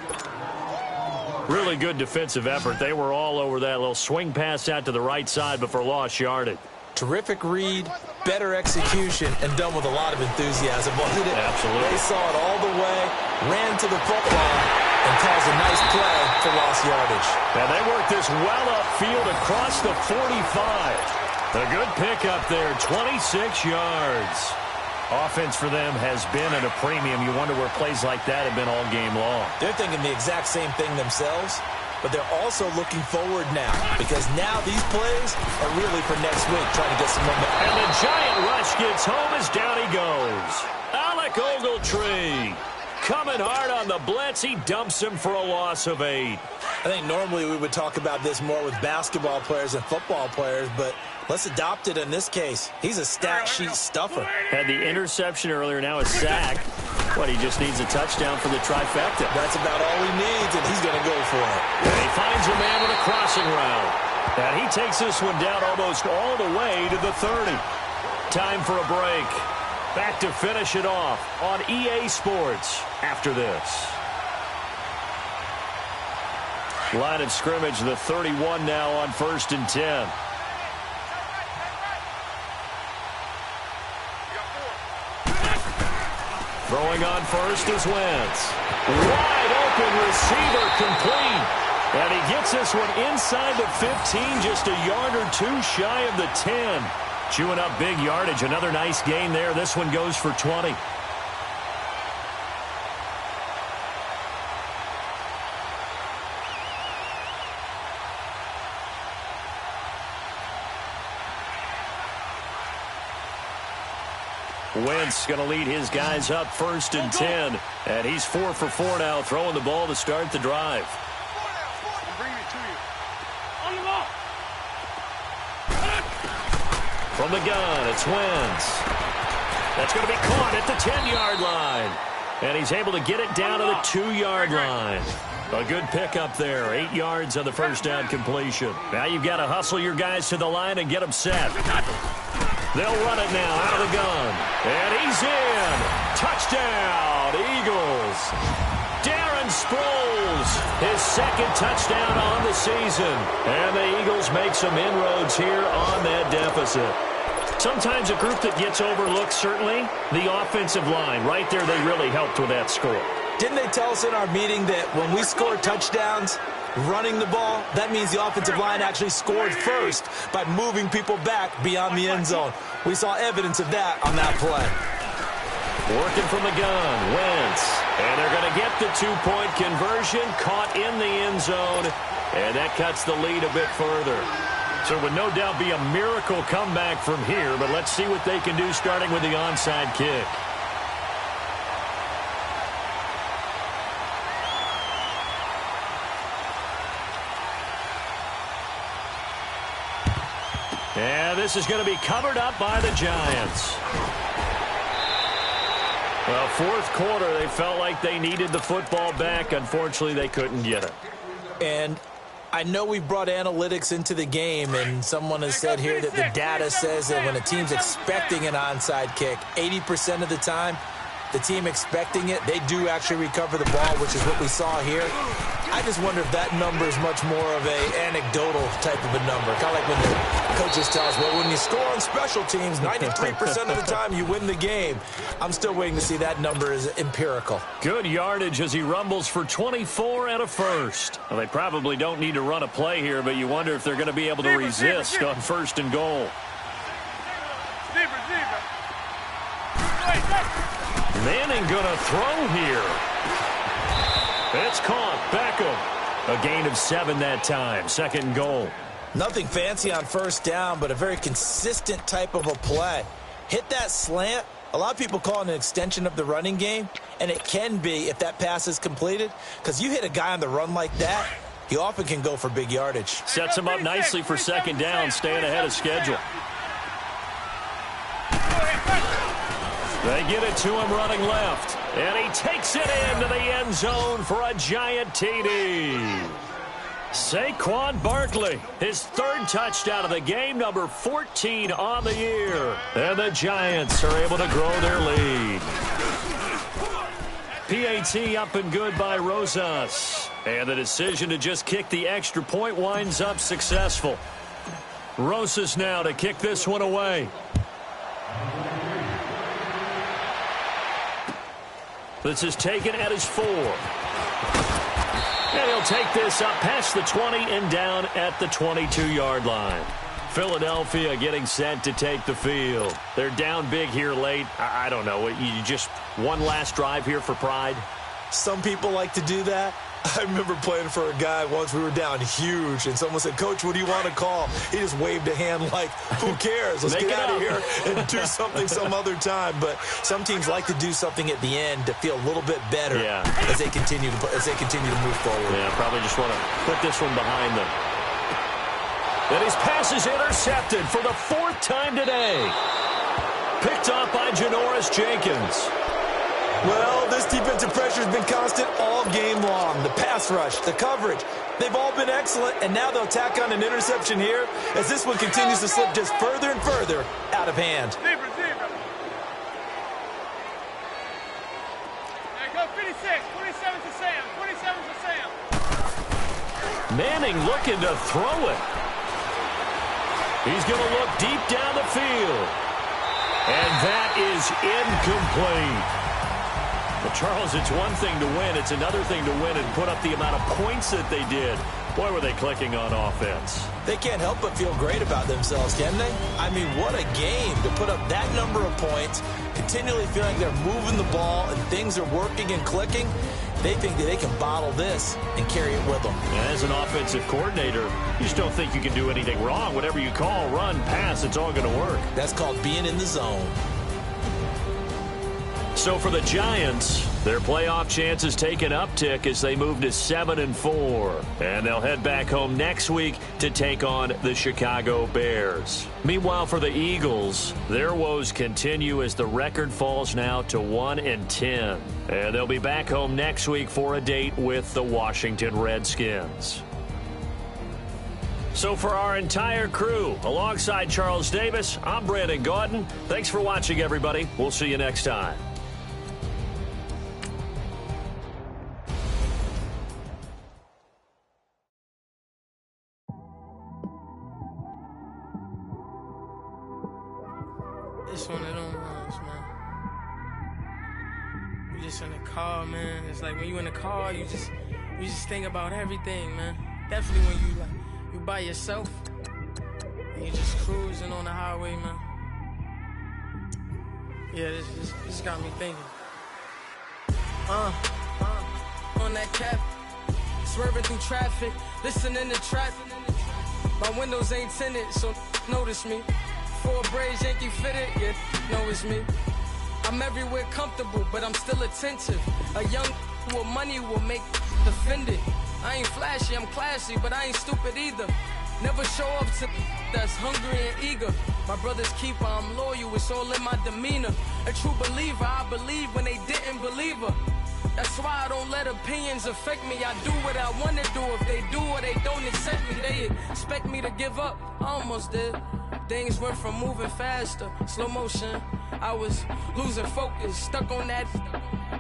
Really good defensive effort. They were all over that little swing pass out to the right side before lost yardage. Terrific read, better execution, and done with a lot of enthusiasm, wasn't it? Absolutely. They saw it all the way, ran to the football, and caused a nice play for lost yardage. And they worked this well upfield across the 45. A good pickup there, 26 yards. Offense for them has been at a premium. You wonder where plays like that have been all game long. They're thinking the exact same thing themselves, but they're also looking forward now because now these plays are really for next week, trying to get some momentum. And the giant rush gets home as down he goes. Alec Ogletree coming hard on the blitz. He dumps him for a loss of 8. I think normally we would talk about this more with basketball players and football players, but let's adopt it in this case. He's a stat sheet stuffer. Had the interception earlier, now a sack. What, he just needs a touchdown for the trifecta. That's about all he needs, and he's going to go for it. And he finds a man with a crossing route. And he takes this one down almost all the way to the 30. Time for a break. Back to finish it off on EA Sports after this. Line of scrimmage, the 31 now on 1st and 10. Throwing on first is Wentz. Wide open receiver complete. And he gets this one inside the 15, just a yard or two shy of the 10. Chewing up big yardage. Another nice gain there. This one goes for 20. Wentz going to lead his guys up 1st and 10. And he's 4 for 4 now, throwing the ball to start the drive. Bring it to you. On the ball. From the gun, it's Wentz. That's going to be caught at the 10-yard line. And he's able to get it down to the 2-yard line. A good pickup there. 8 yards on the first down completion. Now you've got to hustle your guys to the line and get them set. They'll run it now out of the gun. And he's in. Touchdown, Eagles. Darren Sproles, his 2nd touchdown on the season. And the Eagles make some inroads here on that deficit. Sometimes a group that gets overlooked, certainly, the offensive line. Right there, they really helped with that score. Didn't they tell us in our meeting that when we score touchdowns running the ball, that means the offensive line actually scored first by moving people back beyond the end zone? We saw evidence of that on that play. Working from the gun, Wentz. And they're going to get the 2-point conversion, caught in the end zone, and that cuts the lead a bit further. So it would no doubt be a miracle comeback from here, but let's see what they can do starting with the onside kick. And this is going to be covered up by the Giants. Well, 4th quarter, they felt like they needed the football back. Unfortunately, they couldn't get it. And I know we brought analytics into the game, and someone has said here that the data says that when a team's expecting an onside kick, 80% of the time, the team expecting it, they do actually recover the ball, which is what we saw here. I just wonder if that number is much more of a anecdotal type of a number. Kind of like when the coaches tell us, well, when you score on special teams, 93% of the time you win the game. I'm still waiting to see that number is empirical. Good yardage as he rumbles for 24 and a first. Well, they probably don't need to run a play here, but you wonder if they're going to be able to resist on 1st and goal. Manning going to throw here. It's caught. Beckham. A gain of 7 that time. 2nd and goal. Nothing fancy on 1st down, but a very consistent type of a play. Hit that slant. A lot of people call it an extension of the running game, and it can be if that pass is completed, because you hit a guy on the run like that, he often can go for big yardage. Sets him up nicely for 2nd down, staying ahead of schedule. They get it to him running left. And he takes it into the end zone for a giant TD. Saquon Barkley, his third touchdown of the game, number 14 on the year. And the Giants are able to grow their lead. PAT up and good by Rosas. And the decision to just kick the extra point winds up successful. Rosas now to kick this one away. This is taken at his 4. And he'll take this up past the 20 and down at the 22-yard line. Philadelphia getting set to take the field. They're down big here late. I don't know. You just one last drive here for pride? Some people like to do that. I remember playing for a guy once. We were down huge, and someone said, "Coach, what do you want to call?" He just waved a hand like, who cares? Let's get out of here and do something some other time. But some teams like to do something at the end to feel a little bit better as they continue to move forward. Yeah, probably just want to put this one behind them. And his pass is intercepted for the 4th time today. Picked off by Janoris Jenkins. Well, this defensive pressure has been constant all game long. The pass rush, the coverage, they've all been excellent, and now they'll tack on an interception here as this one continues to slip just further and further out of hand. There go 56, 27 to Sam, 27 to Sam. Manning looking to throw it. He's going to look deep down the field. And that is incomplete. But Charles, it's one thing to win. It's another thing to win and put up the amount of points that they did. Boy, were they clicking on offense. They can't help but feel great about themselves, can they? I mean, what a game to put up that number of points, continually feeling they're moving the ball and things are working and clicking. They think that they can bottle this and carry it with them. And as an offensive coordinator, you just don't think you can do anything wrong. Whatever you call, run, pass, it's all going to work. That's called being in the zone. So for the Giants, their playoff chances take an uptick as they move to 7-4. And they'll head back home next week to take on the Chicago Bears. Meanwhile, for the Eagles, their woes continue as the record falls now to 1-10. And they'll be back home next week for a date with the Washington Redskins. So for our entire crew, alongside Charles Davis, I'm Brandon Gaudin. Thanks for watching, everybody. We'll see you next time. It's one of them ones, man. You just in the car, man. It's like when you in the car, you just think about everything, man. Definitely when you by yourself and you just cruising on the highway, man. Yeah, this got me thinking. On that cap, swerving through traffic, listening to trap. My windows ain't tinted, so notice me. 4 braids, Yankee fitted, yeah, know it's me. I'm everywhere comfortable, but I'm still attentive. A young with money will make offended. I ain't flashy, I'm classy, but I ain't stupid either. Never show up to that's hungry and eager. My brother's keeper, I'm loyal, it's all in my demeanor. A true believer, I believe when they didn't believe her. That's why I don't let opinions affect me. I do what I want to do. If they do or they don't accept me, they expect me to give up. I almost did. Things went from moving faster, slow motion. I was losing focus, stuck on that.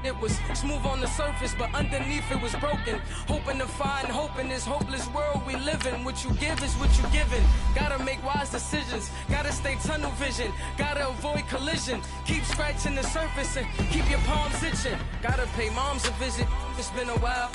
It was smooth on the surface, but underneath it was broken. Hoping to find hope in this hopeless world we live in. What you give is what you given. Gotta make wise decisions. Gotta stay tunnel vision. Gotta avoid collision. Keep scratching the surface and keep your palms itching. Gotta pay moms a visit. It's been a while.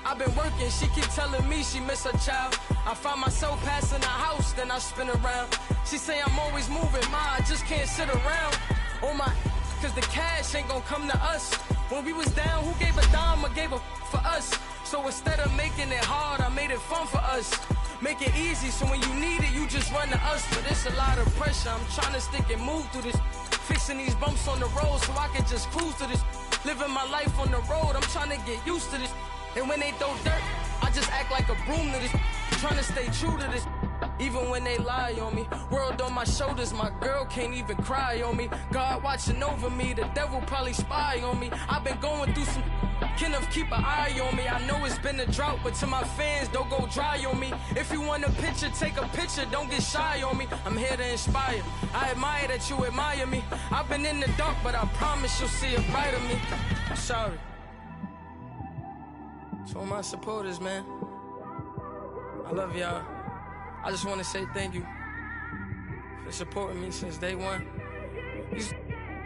I've been working, she keep telling me she miss her child. I find myself passing the house, then I spin around. She say I'm always moving, I just can't sit around. Oh my, cause the cash ain't gonna come to us. When we was down, who gave a dime or gave a for us? So instead of making it hard, I made it fun for us. Make it easy, so when you need it, you just run to us. But it's a lot of pressure, I'm trying to stick and move through this. Fixing these bumps on the road so I can just cruise to this. Living my life on the road, I'm trying to get used to this. And when they throw dirt, I just act like a broom to this. Trying to stay true to this. even when they lie on me. World on my shoulders, my girl can't even cry on me. God watching over me, the devil probably spy on me. I've been going through some, Kenneth keep an eye on me. I know it's been a drought, but to my fans, don't go dry on me. If you want a picture, take a picture, don't get shy on me. I'm here to inspire, I admire that you admire me. I've been in the dark, but I promise you'll see a brighter me. I'm sorry. To all my supporters, man, I love y'all. I just want to say thank you for supporting me since day one. You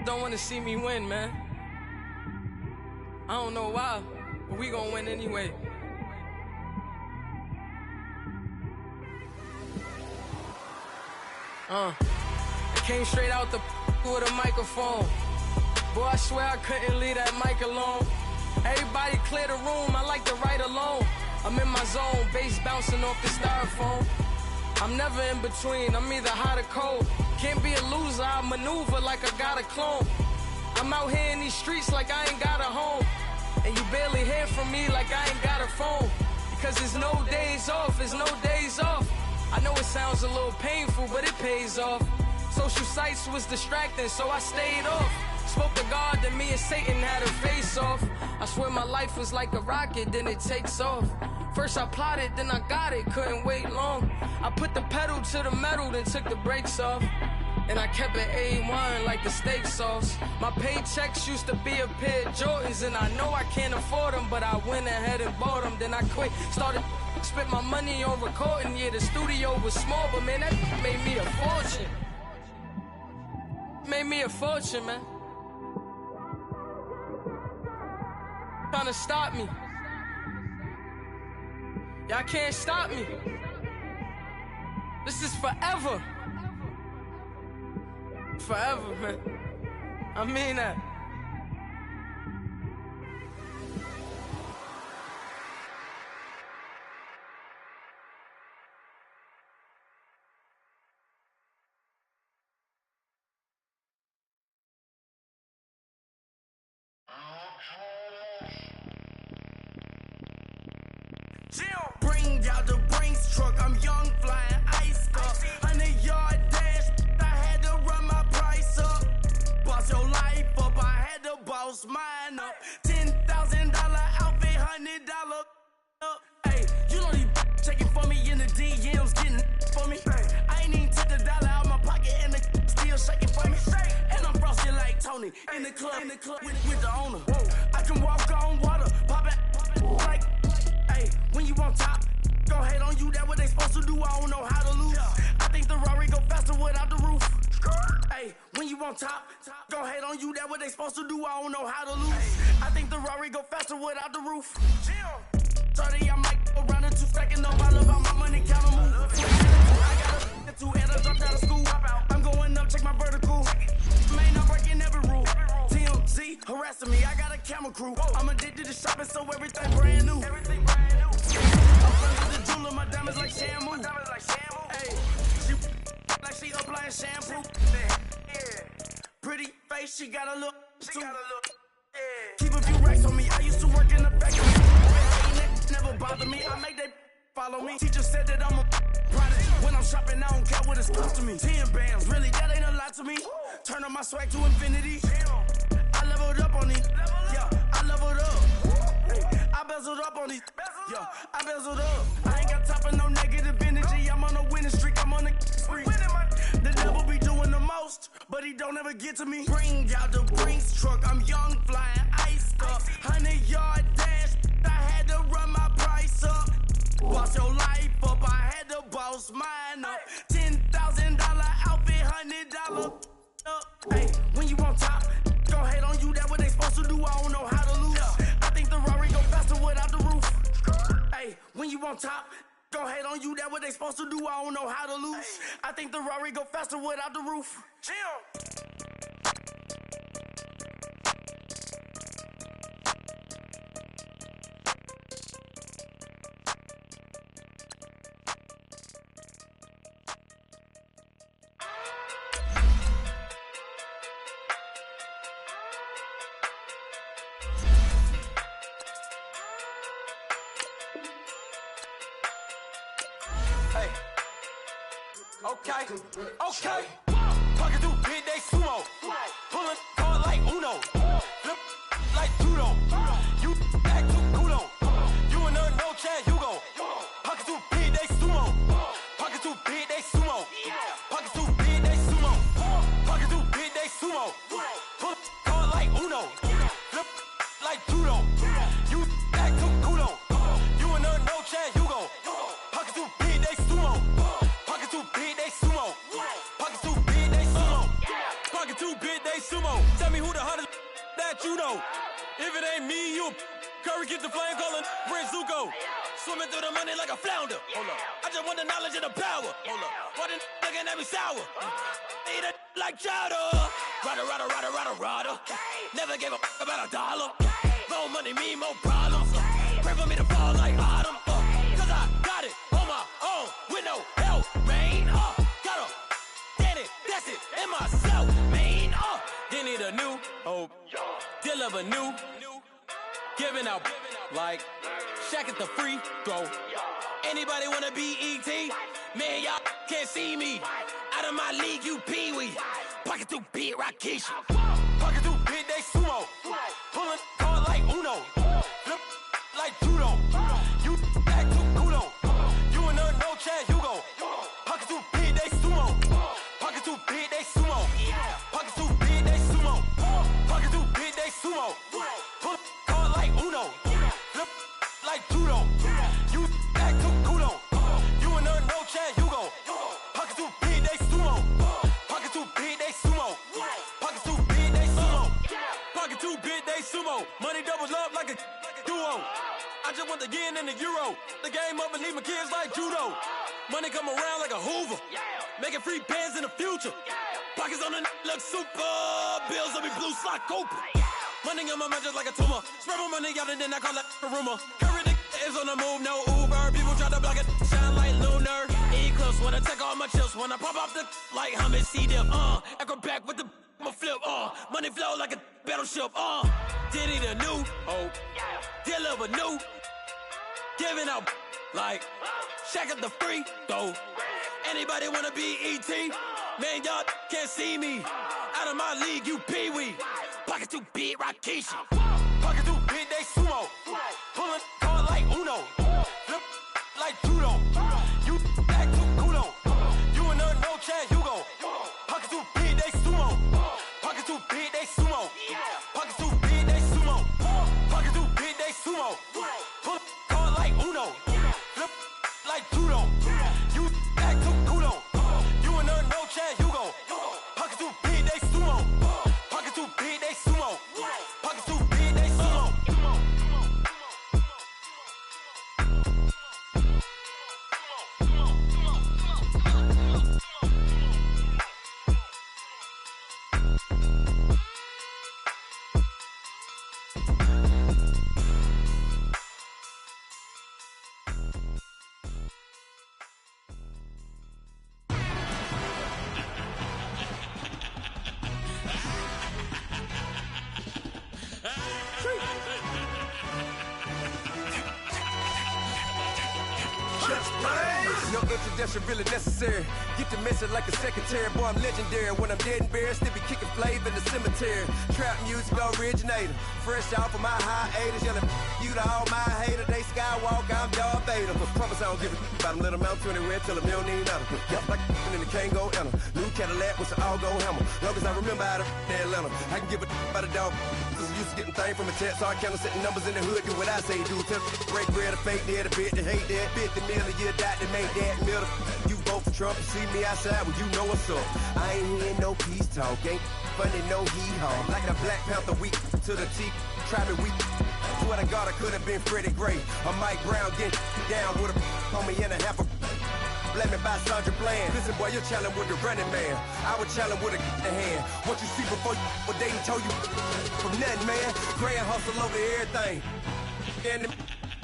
don't want to see me win, man. I don't know why, but we gonna win anyway. I came straight out the with a microphone. Boy, I swear I couldn't leave that mic alone. Everybody clear the room, I like to write alone. I'm in my zone, bass bouncing off the styrofoam. I'm never in between, I'm either hot or cold. Can't be a loser, I maneuver like I got a clone. I'm out here in these streets like I ain't got a home. And you barely hear from me like I ain't got a phone. Because there's no days off, there's no days off. I know it sounds a little painful, but it pays off. Social sites was distracting, so I stayed off. Spoke to God, then me and Satan had a face off. I swear my life was like a rocket, then it takes off. First I plotted, then I got it, couldn't wait long. I put the pedal to the metal, then took the brakes off. And I kept it A1 like the steak sauce. My paychecks used to be a pair of Jordans, and I know I can't afford them, but I went ahead and bought them. Then I quit, started spent my money on recording. Yeah, the studio was small, but man, that made me a fortune. Made me a fortune, man. Trying to stop me. Y'all can't stop me. This is forever. Forever, man. I mean that. Bring out the Brinks truck, I'm young, flying ice up. 100-yard dash, I had to run my price up. Boss your life up, I had to boss mine up. $10,000 outfit, $100 up. Hey, you know these checking for me in the DMs, getting for me. I ain't even took the dollar out my pocket and the still shaking for me. And I'm frosty like Tony in the club with the owner. I can walk on water, pop it like. When you on top, gon' hate on you, that what they supposed to do, I don't know how to lose. I think the Rari go faster without the roof. Hey, when you on top, gon' hate on you, that what they supposed to do, I don't know how to lose. I think the Rari go faster without the roof. 30, I might go around in 2 seconds, no matter about my money, count them move. I got a 2 and I dropped out of school. I'm going up, check my vertical. Man, I'm breaking every rule. TMZ harassing me, I got a camera crew. I'm addicted to shopping, so everything brand new. I'm friends with the jeweler, my diamonds like Shamu. Hey, she like she applying shampoo. Pretty face, she got a look. Keep a few racks on me, I used to work in the factory. Never bother me, I make they follow me. Teacher said that I'm a prodigy. When I'm shopping, I don't care what it's cost to me. 10 bands, really, that ain't a lot to me. Turn on my swag to infinity. I leveled up on these. Yeah, I leveled up. Hey, I bezeled up on these. Yeah, I bezeled up. I ain't got time for no negative energy. I'm on a winning streak. I'm on a spree. The devil be doing the most, but he don't ever get to me. Bring out the Brinks truck. I'm young, flying iced up. 100-yard dash. I had to run my price up. Boss your life up. I had to boss mine up. $10,000 outfit, $100 up. Hey, when you on top, gon' hate on you, that what they supposed to do, I don't know how to lose. I think the Rari go faster without the roof. Hey, when you on top, gon' hate on you, that what they supposed to do, I don't know how to lose. I think the Rari go faster without the roof. Okay, okay. Pocket too big, they sumo. Pulling hard like Uno. Flip like judo. You act too kudo. You and her, no Chad Hugo. Pocket too big, they sumo. Pocket too big, they sumo. Pocket too big, they sumo. Pocket too big, they sumo. Pull hard like Uno. Flip like judo. You act too kudo. You and her, no Chad Hugo. Pocket too big, they sumo. Pocket too big, they sumo. Pocket too big, they sumo. Pocket too big, they sumo. Tell me who the hottest that you know. If it ain't me, you Curry get the flame calling Prince Zuko. Swimming through the money like a flounder. Hold up. I just want the knowledge and the power. Hold up. Why the looking at me sour? Eat it like chowder. Rada. Never gave a about $1. More money mean more problems. Pray for me to fall like autumn. Cause I got it on my own with no help, man. Got a daddy, that's it, in myself, man. They need a new hope. Deal of a new. Giving out like Shaq at the free throw. Anybody wanna be E.T.? Man, y'all can't see me. Out of my league, you pee-wee. Pocket too big, Rakishi. Pocket too big, they sumo. Pulling hard like Uno. Flip like judo. You act too kudo. You and her, no Chad Hugo. Pocket too big, they sumo. Pocket too big, they sumo. Pocket too big, they sumo. Pocket too big, they sumo. Pull hard like Uno. Flip like judo. You act too kudo. You and her, no Chad Hugo. Pocket too big, they sumo. Pocket too big, they sumo. Pocket too big, they sumo. Pocket too big, they sumo. Money doubles up like a duo. I just want the yen and the euro. The game up and leave my kids like judo. Money come around like a Hoover. Making free bands in the future. Pockets on the look super. Bills on me blue slot Cooper. Money on my mind just like a tumor. Spread my money out and then I call it a rumor. Curry the is on the move, no Uber. People try to block it, shine like lunar. Eclipse wanna take all my chips. When I pop off the like Hummus C-Dip. Acrobat with the I'ma flip. Money flow like a battleship. Diddy the new hope. Deal of a new. Giving out like Shaq at the free throw. Anybody wanna be E.T.? Man, y'all can't see me. Out of my league, you pee-wee. Pocket too big, Rakishi. Pocket too big, they sumo. Pulling hard like Uno. Flip like judo. You act too kudo. You and her, no Chad Hugo. Pocket too big, they sumo. Pocket too big, they sumo. Pocket too big, they sumo. Pocket too big, they sumo. Pull hard like Uno. Flip like judo. You act too kudo. You and her, no Chad Hugo. Pocket too big, they sumo. Pocket too big, they sumo. Pocket too big, they sumo. No introduction really necessary. Get the message like a secretary. Boy, I'm legendary. When I'm dead and buried, still be kicking flavor in the cemetery. Trap music originator. Fresh off of my hiatus. Yelling you to all my haters. They skywalk, I'm Darth Vader. But promise I don't give a about them. Let them out 20 red till them don't need nothing. Yup, like in the Kango enter. New Cadillac with an all-go hammer. Long as I remember how to Atlanta. I can give a about a dog. Used to getting things from a text, so I count setting numbers in the hood. Do what I say, do. Tell break bread, a fake dead, a bit to hate that. 50 million, you died to make that middle. You vote for Trump, you see me outside, well, you know what's up. I ain't hearing no peace talk, ain't funny, no hee-haw. Like the Black Panther week to the teeth, try me weak. Swear to God, I could have been Freddie Gray. Or Mike Brown getting down with a homie and a half a. Let me buy Sandra Bland. Listen, boy, you're challenging with the running man. I would challenge with a hand. What you see before you, what they told you from nothing, man. Grand hustle over everything. And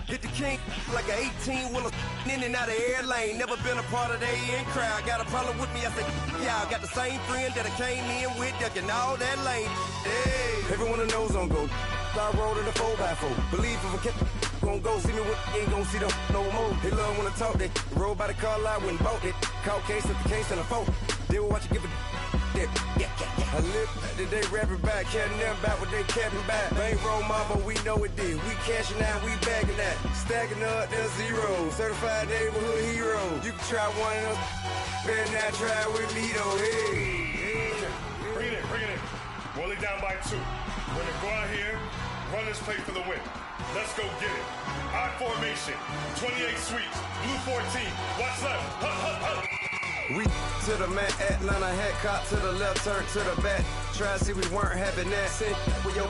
hit the king like an 18-wheeler in and out of air lane. Never been a part of the in crowd. Got a problem with me, I say, yeah, I got the same friend that I came in with, ducking all that lane. Hey, everyone knows on go. I roll in the 4x4. Believe if a cat gon' go see me, ain't gon' see them no more. They love when I talk, they roll by the car lot, went and bought it. Caught case at the case and a phone. They will watch you give a I live today rapping back, carrying them back what they capping back. Bankroll mama, we know it did. We cashing out, we bagging that. Stacking up, there's zero. Certified neighborhood hero. You can try one of them, better not try with me though. Hey. Bring it in. Roll it down by 2. We're gonna go out here, run this play for the win. Let's go get it. I formation, 28 sweeps, blue 14. Watch left. Hup. We to the man, Atlanta head cop to the left, turn to the back. Try to see we weren't having that. Sit with your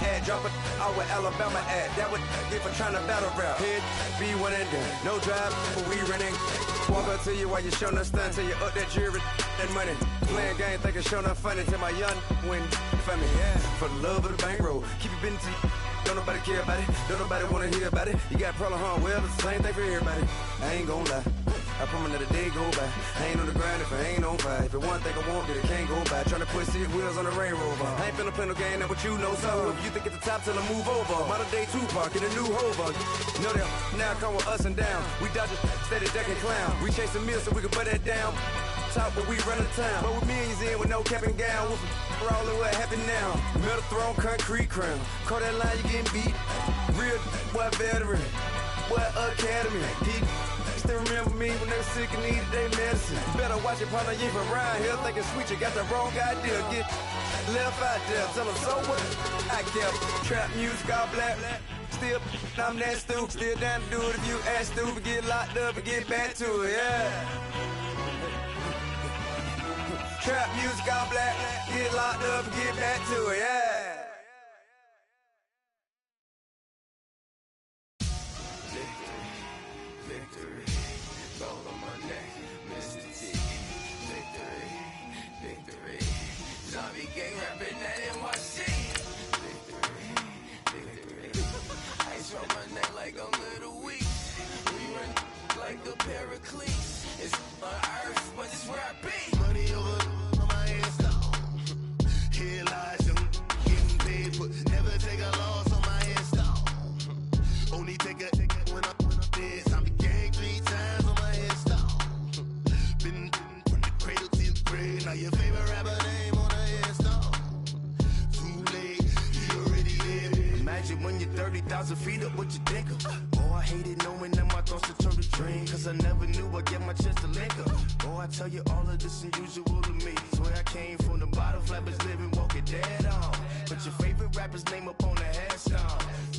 ad, drop it out with Alabama ad. That would get for trying to battle rap. Head, be one and done. No drive, but we running. Walk up to you while you show no stun till you up that jewelry and money. Playing game, thinking show no funny till my young win for me. Yeah, for the love of the bankroll. Keep it business. Don't nobody care about it. Don't nobody wanna hear about it. You got a problem, huh? Well, it's the same thing for everybody. I ain't gon' lie. I promise that a day go by. I ain't on the grind if I ain't on fire. If it one thing I want, then it can't go by. Tryna put 6 wheels on the Range Rover. I ain't finna play no game, that what you know. So if you think it's the top till I move over. Modern day Tupac in a new Hova. Know that now come with us and down. We dodge a steady deck and clown. We chase the meal so we can put that down. Top, but we run the town. But with millions in with no cap and gown. We're all in what happened now. Metal throne, concrete crown. Call that line, you getting beat. Real, what veteran. What academy. He still remember me when they were sick and needed their medicine. Better watch it, partner, you from around here thinking sweet, you got the wrong idea. Get left out there, tell them so what I kept. Trap music, all black. Still, I'm that stupid. Still down to do it if you ask stupid. Get locked up and get back to it, yeah. Trap music, all black. Get locked up and get back to it, yeah. Pericles, it's on earth, but it's where I be. Money over on my headstone. Here lies young, getting paid, but never take a loss on my headstone. Only take a when I'm dead. I'm gang 3 times on my headstone. Been from the cradle to the grave. Now your favorite rapper name on a headstone. Too late, he already dead. Imagine when you're 30,000 feet up, what you think of? Oh, I hated knowing that my thoughts would turn to dream. Cause I never knew I'd get my chance to link up. Oh, I tell you all of this unusual to me. Swear I came from the bottom, flappers living, walking dead on. Put your favorite rapper's name up on the headstone.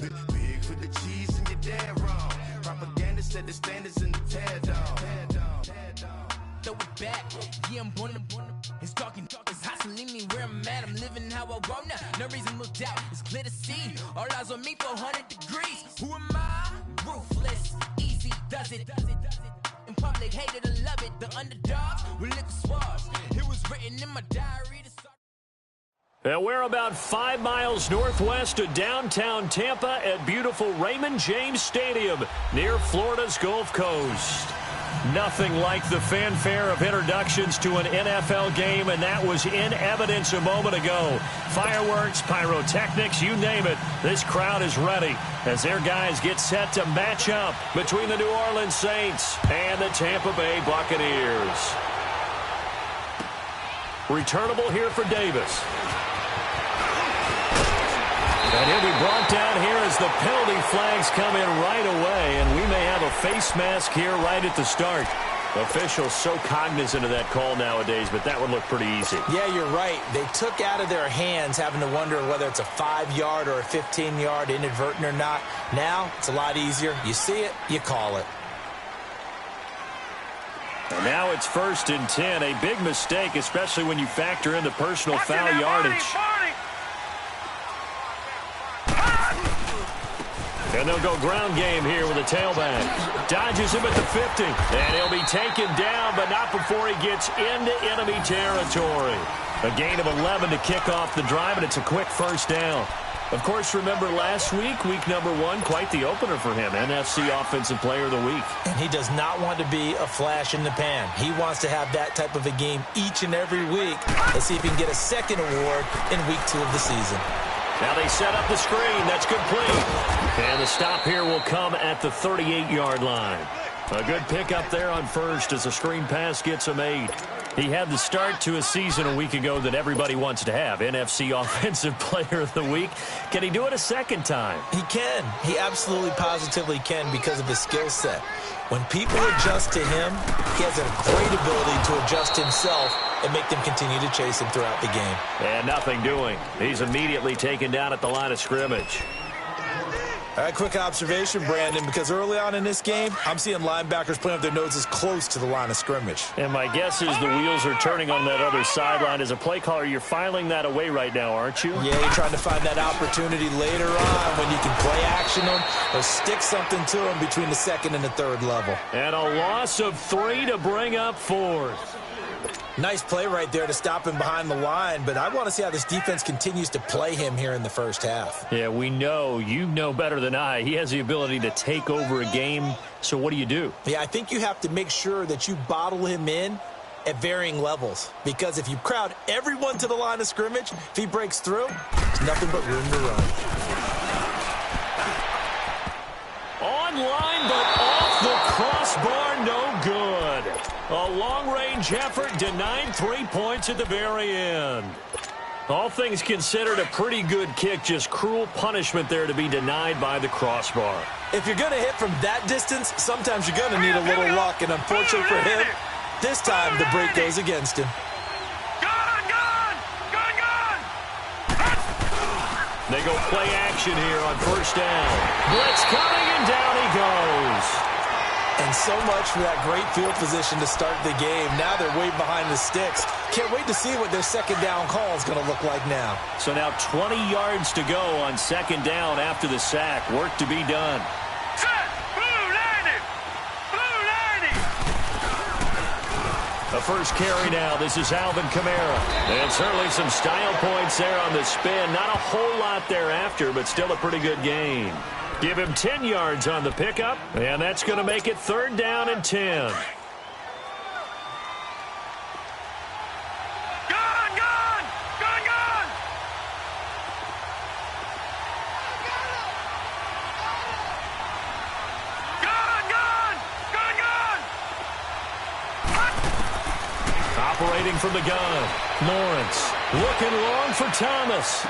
Big for the cheese and you're dead wrong. Propaganda set the standards in the tear down. Throw it back, yeah, I'm born to it's talking, it's hustling me where I'm at. I'm living how I want now. No reason looked out, it's clear to see. All eyes on me, 400 degrees. Who am I? Ruthless, easy, does it. In public, hated and love it. The underdogs will lick the swabs. It was written in my diary to start. And we're about 5 miles northwest of downtown Tampa at beautiful Raymond James Stadium near Florida's Gulf Coast. Nothing like the fanfare of introductions to an NFL game, and that was in evidence a moment ago. Fireworks, pyrotechnics, you name it. This crowd is ready as their guys get set to match up between the New Orleans Saints and the Tampa Bay Buccaneers. Returnable here for Davis. And he'll be brought down here as the penalty flags come in right away, and we may have a face mask here right at the start. Officials so cognizant of that call nowadays, but that would look pretty easy. Yeah, you're right. They took out of their hands having to wonder whether it's a 5-yard or a 15-yard inadvertent or not. Now, it's a lot easier. You see it, you call it. And now it's 1st and 10. A big mistake, especially when you factor in the personal foul yardage. And they'll go ground game here with a tailback. Dodges him at the 50. And he'll be taken down, but not before he gets into enemy territory. A gain of 11 to kick off the drive, and it's a quick first down. Of course, remember last week, week number 1, quite the opener for him. NFC Offensive Player of the Week. And he does not want to be a flash in the pan. He wants to have that type of a game each and every week. Let's see if he can get a second award in week 2 of the season. Now they set up the screen. That's complete. And the stop here will come at the 38-yard line. A good pickup there on first as the screen pass gets him 8. He had the start to a season a week ago that everybody wants to have. NFC Offensive Player of the Week. Can he do it a second time? He can. He absolutely positively can because of his skill set. When people adjust to him, he has a great ability to adjust himself and make them continue to chase him throughout the game. And nothing doing. He's immediately taken down at the line of scrimmage. All right, quick observation, Brandon, because early on in this game, I'm seeing linebackers playing with their noses close to the line of scrimmage. And my guess is the wheels are turning on that other sideline. As a play caller, you're filing that away right now, aren't you? Yeah, you're trying to find that opportunity later on when you can play action them or stick something to them between the second and the third level. And a loss of 3 to bring up 4th. Nice play right there to stop him behind the line, but I want to see how this defense continues to play him here in the first half. Yeah, we know. You know better than I. He has the ability to take over a game, so what do you do? Yeah, I think you have to make sure that you bottle him in at varying levels, because if you crowd everyone to the line of scrimmage, if he breaks through, there's nothing but room to run. Online, but off the crossbar, no good. A long-range effort denied 3 points at the very end. All things considered, a pretty good kick, just cruel punishment there to be denied by the crossbar. If you're going to hit from that distance, sometimes you're going to need a little luck, and unfortunately for him, this time the break goes against him. They go play action here on first down. Blitz coming, and down he goes. And so much for that great field position to start the game. Now they're way behind the sticks. Can't wait to see what their second down call is going to look like now. So now 20 yards to go on second down after the sack. Work to be done. The first carry now. This is Alvin Kamara. And certainly some style points there on the spin. Not a whole lot thereafter, but still a pretty good gain. Give him 10 yards on the pickup, and that's going to make it third down and 10. Operating from the gun. Lawrence looking long for Thomas.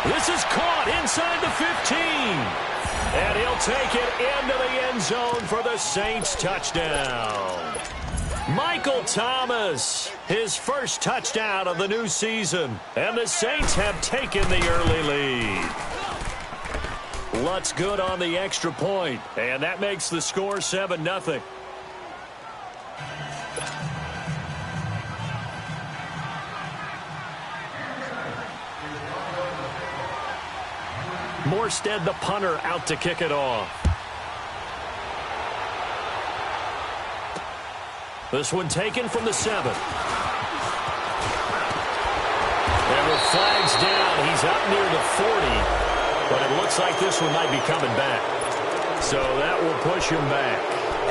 This is caught inside the 15. And he'll take it into the end zone for the Saints touchdown. Michael Thomas, his first touchdown of the new season. And the Saints have taken the early lead. Lutz good on the extra point. And that makes the score 7-0. Morstead, the punter, out to kick it off. This one taken from the 7. And with flags down, he's up near the 40. But it looks like this one might be coming back. So that will push him back.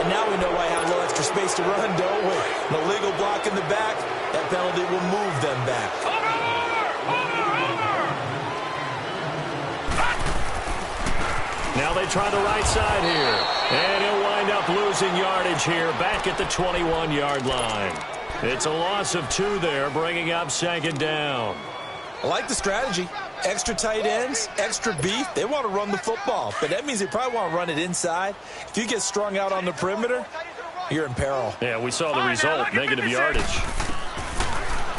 And now we know why I have a little extra space to run, don't we? The legal block in the back, that penalty will move them back. Now they try the right side here. And he'll wind up losing yardage here back at the 21-yard line. It's a loss of 2 there, bringing up second down. I like the strategy. Extra tight ends, extra beef. They want to run the football, but that means they probably want to run it inside. If you get strung out on the perimeter, you're in peril. Yeah, we saw the result, negative yardage.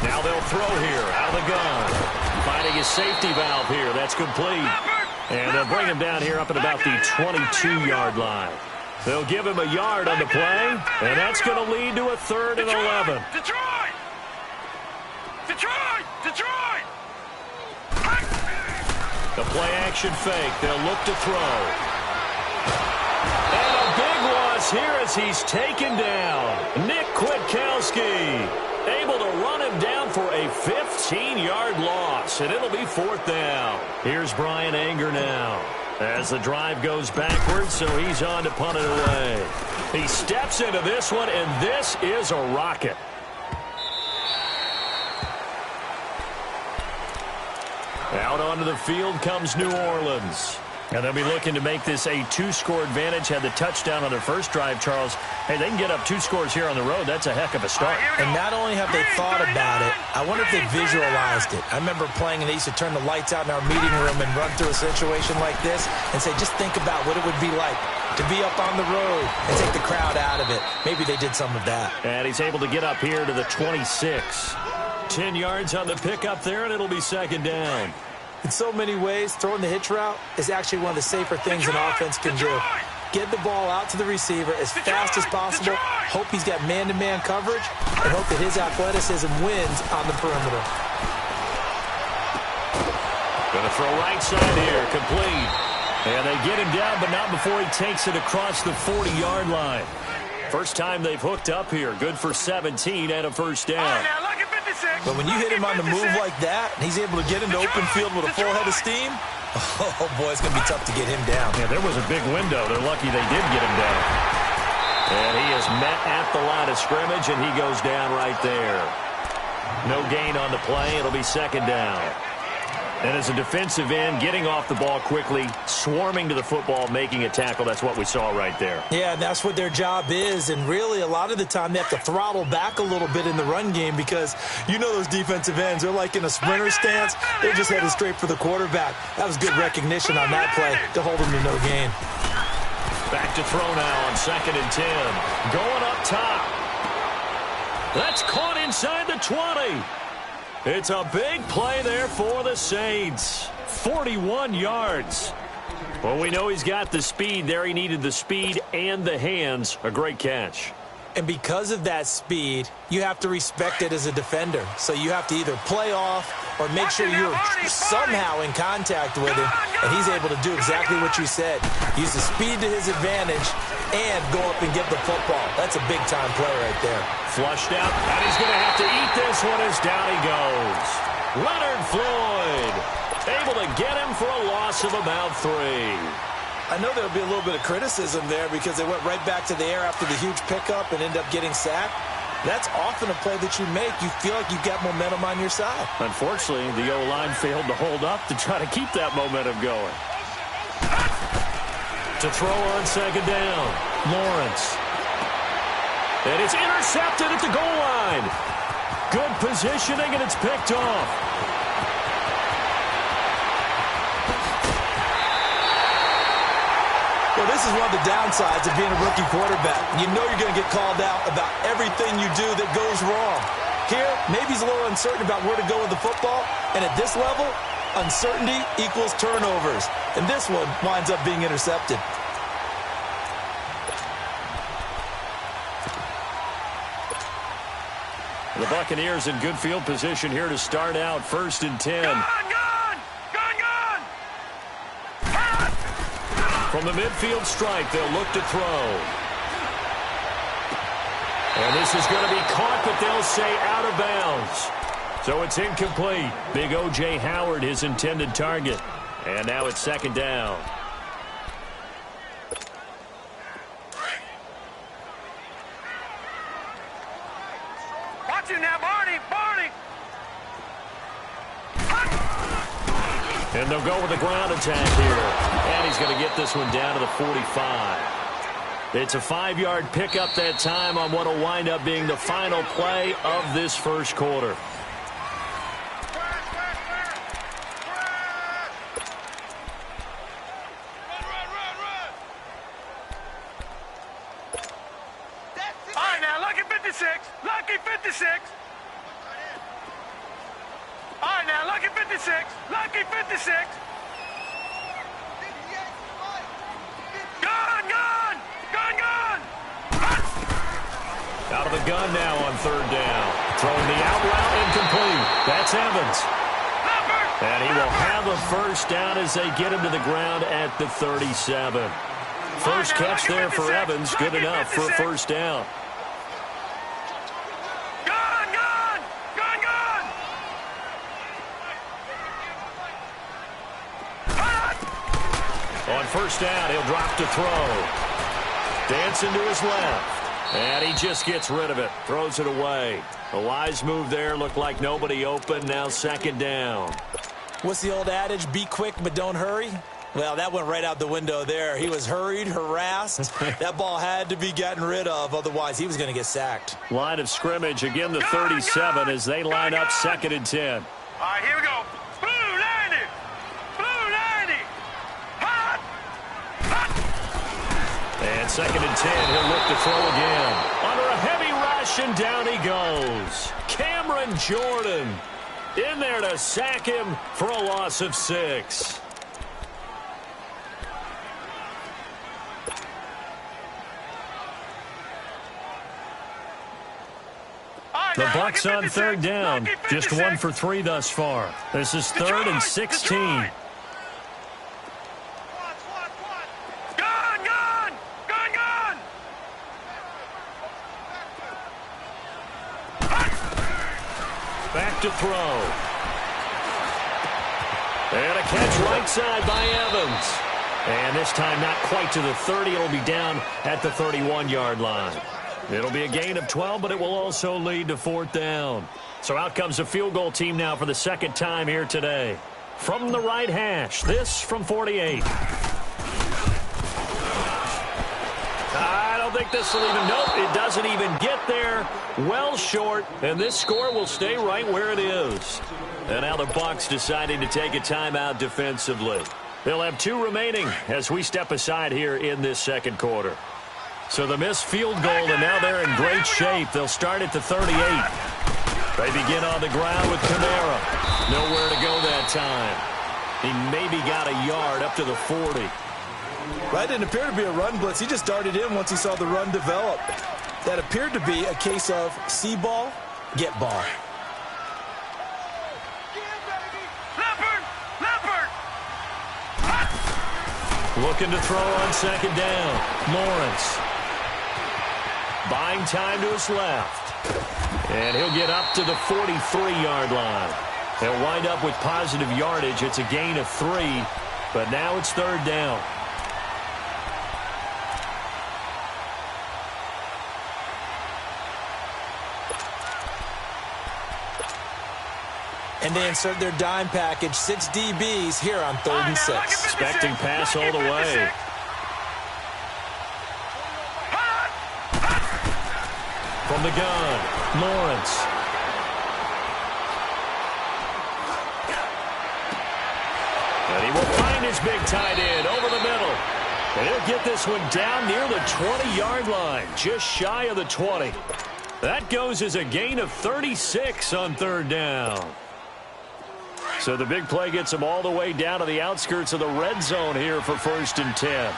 Now they'll throw here, out of the gun. Finding his safety valve here, that's complete. And they'll bring him down here up at about the 22-yard line. They'll give him a yard on the play, and that's going to lead to a 3rd and 11. Detroit! The play-action fake. They'll look to throw. And a big loss here as he's taken down. Nick Kwiatkowski able to run him down for a 15-yard loss, and it'll be 4th down. Here's Brian Anger now as the drive goes backwards, so he's on to punt it away. He steps into this one, and this is a rocket. Out onto the field comes New Orleans. And they'll be looking to make this a 2-score advantage. Had the touchdown on their first drive, Charles. Hey, they can get up 2 scores here on the road. That's a heck of a start. And not only have they thought about it, I wonder if they visualized it. I remember playing and they used to turn the lights out in our meeting room and run through a situation like this and say, just think about what it would be like to be up on the road and take the crowd out of it. Maybe they did some of that. And he's able to get up here to the 26. 10 yards on the pickup there, and it'll be second down. In so many ways, throwing the hitch route is actually one of the safer things an offense can do. Get the ball out to the receiver as fast as possible, hope he's got man-to-man coverage, and hope that his athleticism wins on the perimeter. Going to throw right side here, complete. And they get him down, but not before he takes it across the 40-yard line. First time they've hooked up here. Good for 17 and a first down. But when you hit him on the move like that, and he's able to get into open field with a full head of steam, oh, boy, it's going to be tough to get him down. Yeah, there was a big window. They're lucky they did get him down. And he is met at the line of scrimmage, and he goes down right there. No gain on the play. It'll be second down. And as a defensive end, getting off the ball quickly, swarming to the football, making a tackle, that's what we saw right there. Yeah, that's what their job is. And really, a lot of the time, they have to throttle back a little bit in the run game because you know those defensive ends, they're like in a sprinter stance. They're just headed straight for the quarterback. That was good recognition on that play to hold him to no gain. Back to throw now on 2nd and 10. Going up top. That's caught inside the 20. It's a big play there for the Saints. 41 yards. Well, we know he's got the speed there. He needed the speed and the hands. A great catch. And because of that speed, you have to respect it as a defender. So you have to either play off or make sure you're somehow in contact with him. And he's able to do exactly what you said. Use the speed to his advantage and go up and get the football. That's a big-time play right there. Flushed out, and he's going to have to eat this one as down he goes. Leonard Floyd able to get him for a loss of about 3. I know there'll be a little bit of criticism there because they went right back to the air after the huge pickup and end up getting sacked. That's often a play that you make. You feel like you've got momentum on your side. Unfortunately, the O-line failed to hold up to try to keep that momentum going. To throw on second down, Lawrence. And it's intercepted at the goal line. Good positioning, and it's picked off. Well, this is one of the downsides of being a rookie quarterback. You know you're going to get called out about everything you do that goes wrong. Here, maybe he's a little uncertain about where to go with the football, and at this level, uncertainty equals turnovers. And this one winds up being intercepted. The Buccaneers in good field position here to start out 1st and 10. Gone! From the midfield stripe, they'll look to throw. And this is going to be caught, but they'll say out of bounds. So it's incomplete. Big O.J. Howard, his intended target. And now it's second down. Watch it now, Barney! And they'll go with the ground attack here. And he's going to get this one down to the 45. It's a 5-yard pickup that time on what will wind up being the final play of this first quarter. All right, now, lucky 56. Lucky 56. All right, now, lucky 56. Lucky 56. Out of the gun now on 3rd down. Throwing the out route incomplete. That's Evans. And he will have a first down as they get him to the ground at the 37. First catch there for Evans. Good enough for a first down. On first down, he'll drop to throw. Dancing to his left. And he just gets rid of it. Throws it away. A wise move there. Looked like nobody open. Now second down. What's the old adage? Be quick, but don't hurry. Well, that went right out the window there. He was hurried, harassed. That ball had to be gotten rid of. Otherwise, he was going to get sacked. Line of scrimmage, again the 37 as they line up 2nd and 10. All right, here we go. Blue 90. Blue 90. Hot. Hot. And 2nd and 10, he'll look to throw again. Under a heavy rush, and down he goes. Cameron Jordan in there to sack him for a loss of 6. The Bucs on 3rd down. Just 1 for 3 thus far. This is 3rd and 16. Gun, gun. Gun, gun. Back to throw. And a catch right side by Evans. And this time not quite to the 30. It'll be down at the 31-yard line. It'll be a gain of 12, but it will also lead to 4th down. So out comes a field goal team now for the 2nd time here today. From the right hash, this from 48. I don't think this will even, nope, it doesn't even get there. Well short, and this score will stay right where it is. And now the Bucs deciding to take a timeout defensively. They'll have 2 remaining as we step aside here in this 2nd quarter. So the missed field goal, and now they're in great shape. They'll start at the 38. They begin on the ground with Kamara. Nowhere to go that time. He maybe got a yard up to the 40. Right, didn't appear to be a run blitz. He just darted in once he saw the run develop. That appeared to be a case of see ball, get ball. Looking to throw on 2nd down. Lawrence. Buying time to his left. And he'll get up to the 43-yard line. They'll wind up with positive yardage. It's a gain of 3, but now it's 3rd down. And they insert their dime package, 6 DBs here on 3rd and 6. Expecting pass all the way. From the gun, Lawrence. And he will find his big tight end over the middle. And he'll get this one down near the 20-yard line, just shy of the 20. That goes as a gain of 36 on 3rd down. So the big play gets him all the way down to the outskirts of the red zone here for 1st and 10.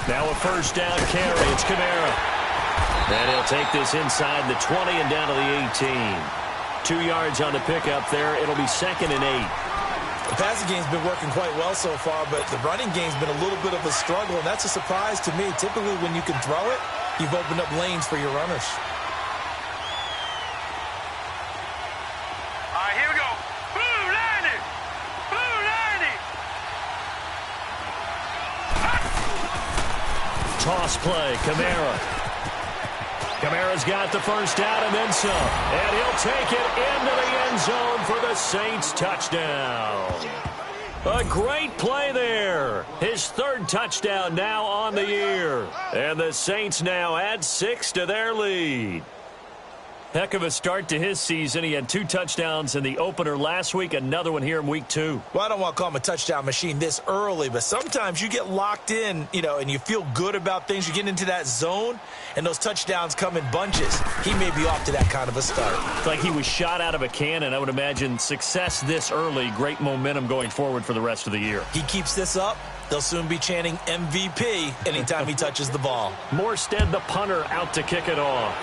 Now a 1st down carry. It's Kamara. And he'll take this inside the 20 and down to the 18. 2 yards on the pickup there. It'll be 2nd and 8. The passing game's been working quite well so far, but the running game's been a little bit of a struggle, and that's a surprise to me. Typically, when you can throw it, you've opened up lanes for your runners. Toss play, Kamara. Kamara's got the 1st down and then some. And he'll take it into the end zone for the Saints touchdown. A great play there. His 3rd touchdown now on the year. And the Saints now add 6 to their lead. Heck of a start to his season. He had 2 touchdowns in the opener last week, another one here in week 2. Well, I don't want to call him a touchdown machine this early, but sometimes you get locked in, and you feel good about things. You get into that zone, and those touchdowns come in bunches. He may be off to that kind of a start. It's like he was shot out of a cannon. I would imagine success this early, great momentum going forward for the rest of the year. He keeps this up, they'll soon be chanting MVP anytime he touches the ball. Morstead, the punter, out to kick it off.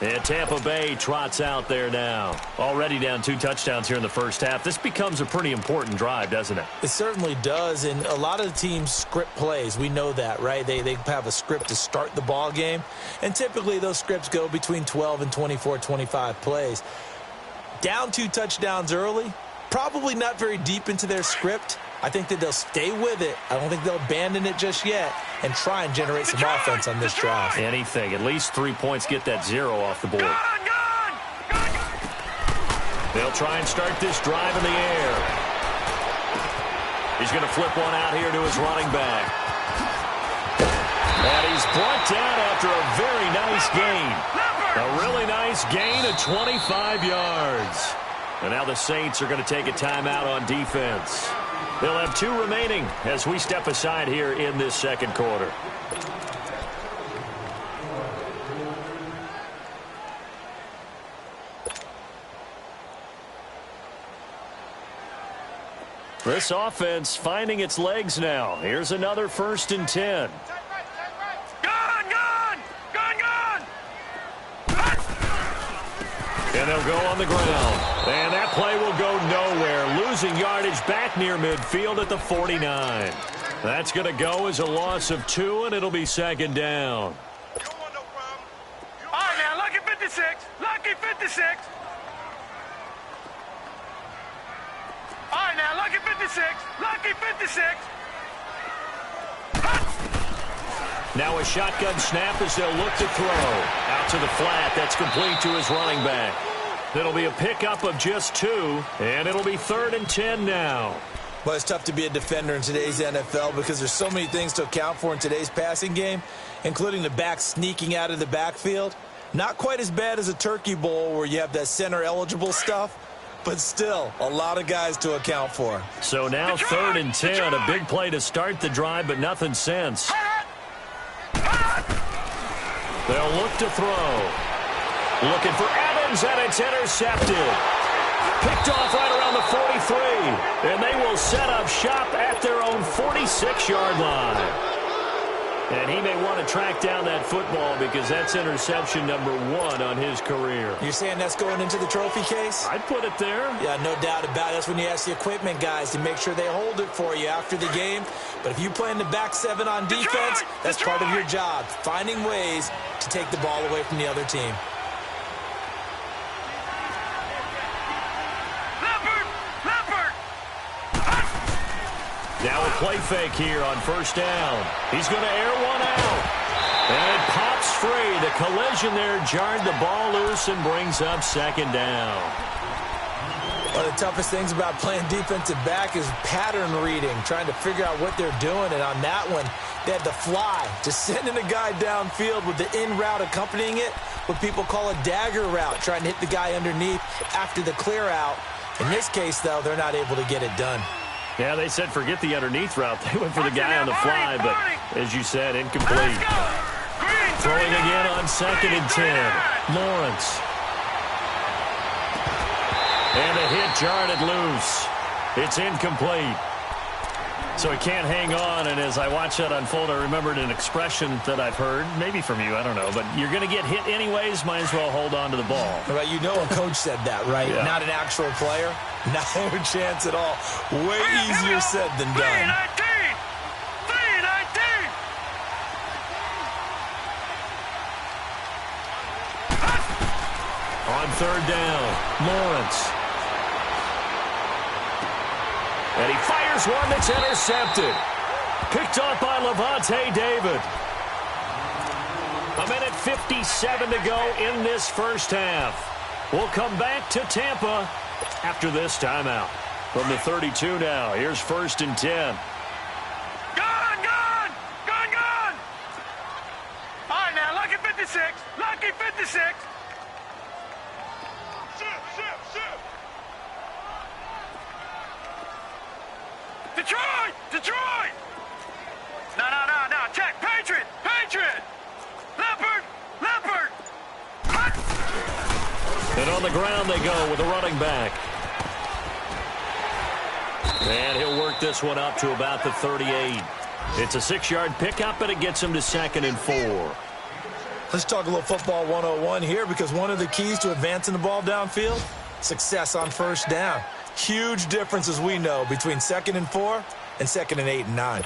And Tampa Bay trots out there now. Already down 2 touchdowns here in the 1st half. This becomes a pretty important drive, doesn't it? It certainly does, and a lot of the teams script plays. We know that, right? They have a script to start the ball game, and typically those scripts go between 12 and 24, 25 plays. Down 2 touchdowns early, probably not very deep into their script, I think that they'll stay with it. I don't think they'll abandon it just yet and try and generate some offense on this drive. Anything. At least 3 points get that 0 off the board. They'll try and start this drive in the air. He's going to flip one out here to his running back. And he's brought down after a very nice gain. A really nice gain of 25 yards. And now the Saints are going to take a timeout on defense. They'll have 2 remaining as we step aside here in this second quarter. This offense finding its legs now. Here's another 1st and 10. And they'll go on the ground. And that play will go nowhere. Losing yardage back near midfield at the 49. That's going to go as a loss of 2, and it'll be 2nd down. All right, now, lucky 56. Lucky 56. All right, now, lucky 56. Lucky 56. Now a shotgun snap as they'll look to throw. Out to the flat. That's complete to his running back. It'll be a pickup of just 2, and it'll be 3rd and 10 now. Well, it's tough to be a defender in today's NFL because there's so many things to account for in today's passing game, including the back sneaking out of the backfield. Not quite as bad as a turkey bowl where you have that center-eligible stuff, but still a lot of guys to account for. So now 3rd and 10, a big play to start the drive, but nothing since. They'll look to throw. Looking for Evans, and it's intercepted. Picked off right around the 43. And they will set up shop at their own 46-yard line. And he may want to track down that football because that's interception number 1 on his career. You're saying that's going into the trophy case? I'd put it there. Yeah, no doubt about it. That's when you ask the equipment guys to make sure they hold it for you after the game. But if you play in the back 7 on defense, that's part of your job, finding ways to take the ball away from the other team. Now a play fake here on 1st down. He's going to air one out. And it pops free. The collision there jarred the ball loose and brings up 2nd down. One of the toughest things about playing defensive back is pattern reading, trying to figure out what they're doing. And on that one, they had the fly, just sending a guy downfield with the in route accompanying it, what people call a dagger route, trying to hit the guy underneath after the clear out. In this case, though, they're not able to get it done. Yeah, they said forget the underneath route. They went for the guy on the fly, but as you said, incomplete. Throwing again on 2nd and 10. Lawrence. And the hit jarred it loose. It's incomplete. So he can't hang on, and as I watch that unfold, I remembered an expression that I've heard, maybe from you, I don't know, but you're going to get hit anyways, might as well hold on to the ball. Right, you know a coach said that, right? Yeah. Not an actual player. Not a chance at all. Way easier said than done. 3-19. On 3rd down, Lawrence. And he fires one that's intercepted. Picked off by Levante David. 1:57 to go in this 1st half. We'll come back to Tampa after this timeout. From the 32 now, here's 1st and 10. Gone! All right, now, lucky 56. Lucky 56. Shift. Detroit! No. Check. Patriot. Leopard. And on the ground they go with a running back. And he'll work this one up to about the 38. It's a 6-yard pickup, and it gets him to 2nd and 4. Let's talk a little football 101 here, because one of the keys to advancing the ball downfield, success on 1st down. Huge difference, as we know, between 2nd and 4 and 2nd and 8 and 9.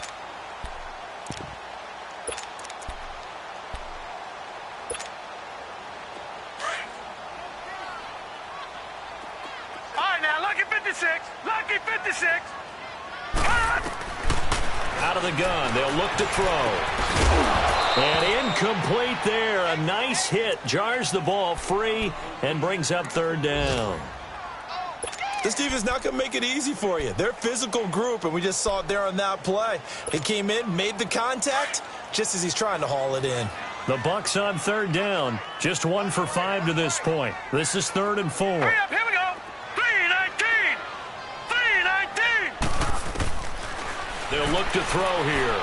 All right, now, lucky 56. Lucky 56. out of the gun. They'll look to throw. And incomplete there. A nice hit. Jars the ball free and brings up third down. This defense is not going to make it easy for you. They're a physical group, and we just saw it there on that play. He came in, made the contact, just as he's trying to haul it in. The Bucs on third down. Just 1 for 5 to this point. This is 3rd and 4. Hurry up, here we go. 3-19. 3-19. They'll look to throw here.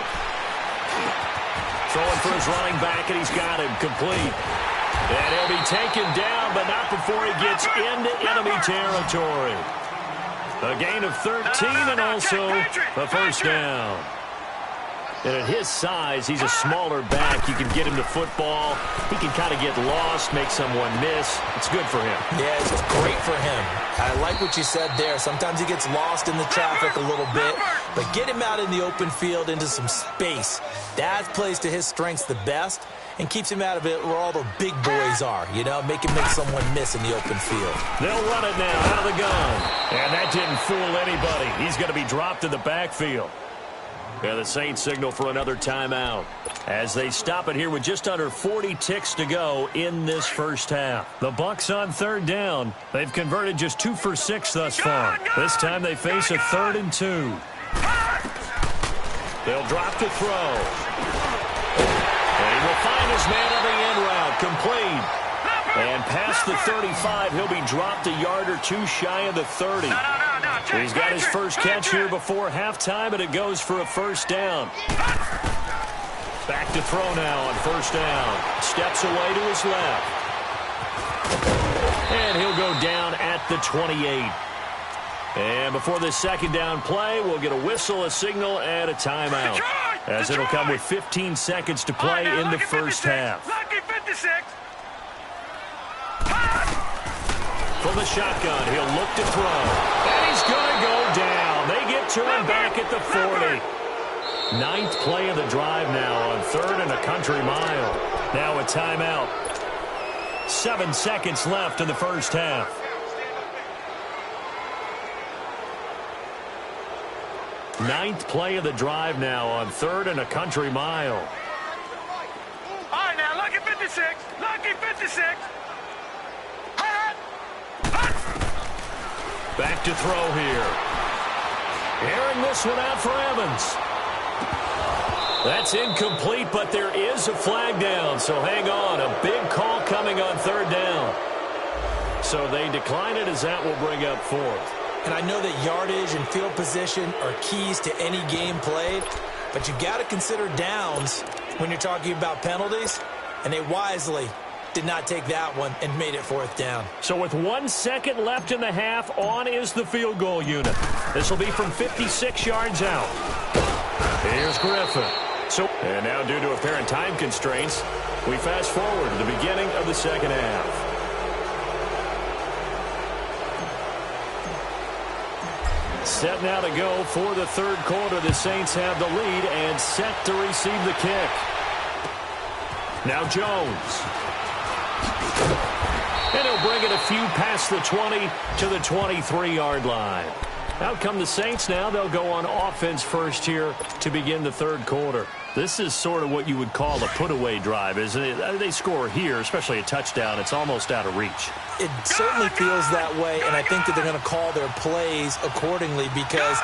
Throwing for his running back, and he's got him complete. And he'll be taken down, but not before he gets into enemy territory. A gain of 13 and also a first down. And at his size, he's a smaller back. You can get him to football. He can kind of get lost, make someone miss. It's good for him. Yeah, it's great for him. I like what you said there. Sometimes he gets lost in the traffic a little bit, but get him out in the open field into some space. That plays to his strengths the best and keeps him out of it where all the big boys are, you know, make someone miss in the open field. They'll run it now out of the gun. And that didn't fool anybody. He's going to be dropped in the backfield. And the Saints signal for another timeout as they stop it here with just under 40 ticks to go in this first half. The Bucs on third down. They've converted just 2 for 6 thus far. This time they face a 3rd and 2. They'll drop to throw. And he will find his man on the end route. Complete. And past the 35, he'll be dropped a yard or 2 shy of the 30. He's got his first catch here before halftime, and it goes for a first down. Back to throw now on first down. Steps away to his left. And he'll go down at the 28. And before this second down play, we'll get a whistle, a signal, and a timeout. As it'll come with 15 seconds to play in the first half. From the shotgun, he'll look to throw. And he's going to go down. They get to him back at the 40. 9th play of the drive now on 3rd and a country mile. Now a timeout. 7 seconds left in the first half. Ninth play of the drive now on 3rd and a country mile. All right, now, lucky 56. Lucky 56. Back to throw here. Airing this one out for Evans. That's incomplete, but there is a flag down, so hang on. A big call coming on 3rd down. So they decline it as that will bring up 4th. And I know that yardage and field position are keys to any game played, but you got to consider downs when you're talking about penalties, and they wisely did not take that one and made it 4th down. So with 1 second left in the half, on is the field goal unit. This will be from 56 yards out. Here's Griffin. And now due to apparent time constraints, we fast forward to the beginning of the second half. Set now to go for the 3rd quarter. The Saints have the lead and set to receive the kick. Now Jones. And he'll bring it a few past the 20 to the 23-yard line. Out come the Saints now. They'll go on offense first here to begin the 3rd quarter. This is sort of what you would call a put-away drive, isn't it? They score here, especially a touchdown. It's almost out of reach. It certainly feels that way, and I think that they're going to call their plays accordingly because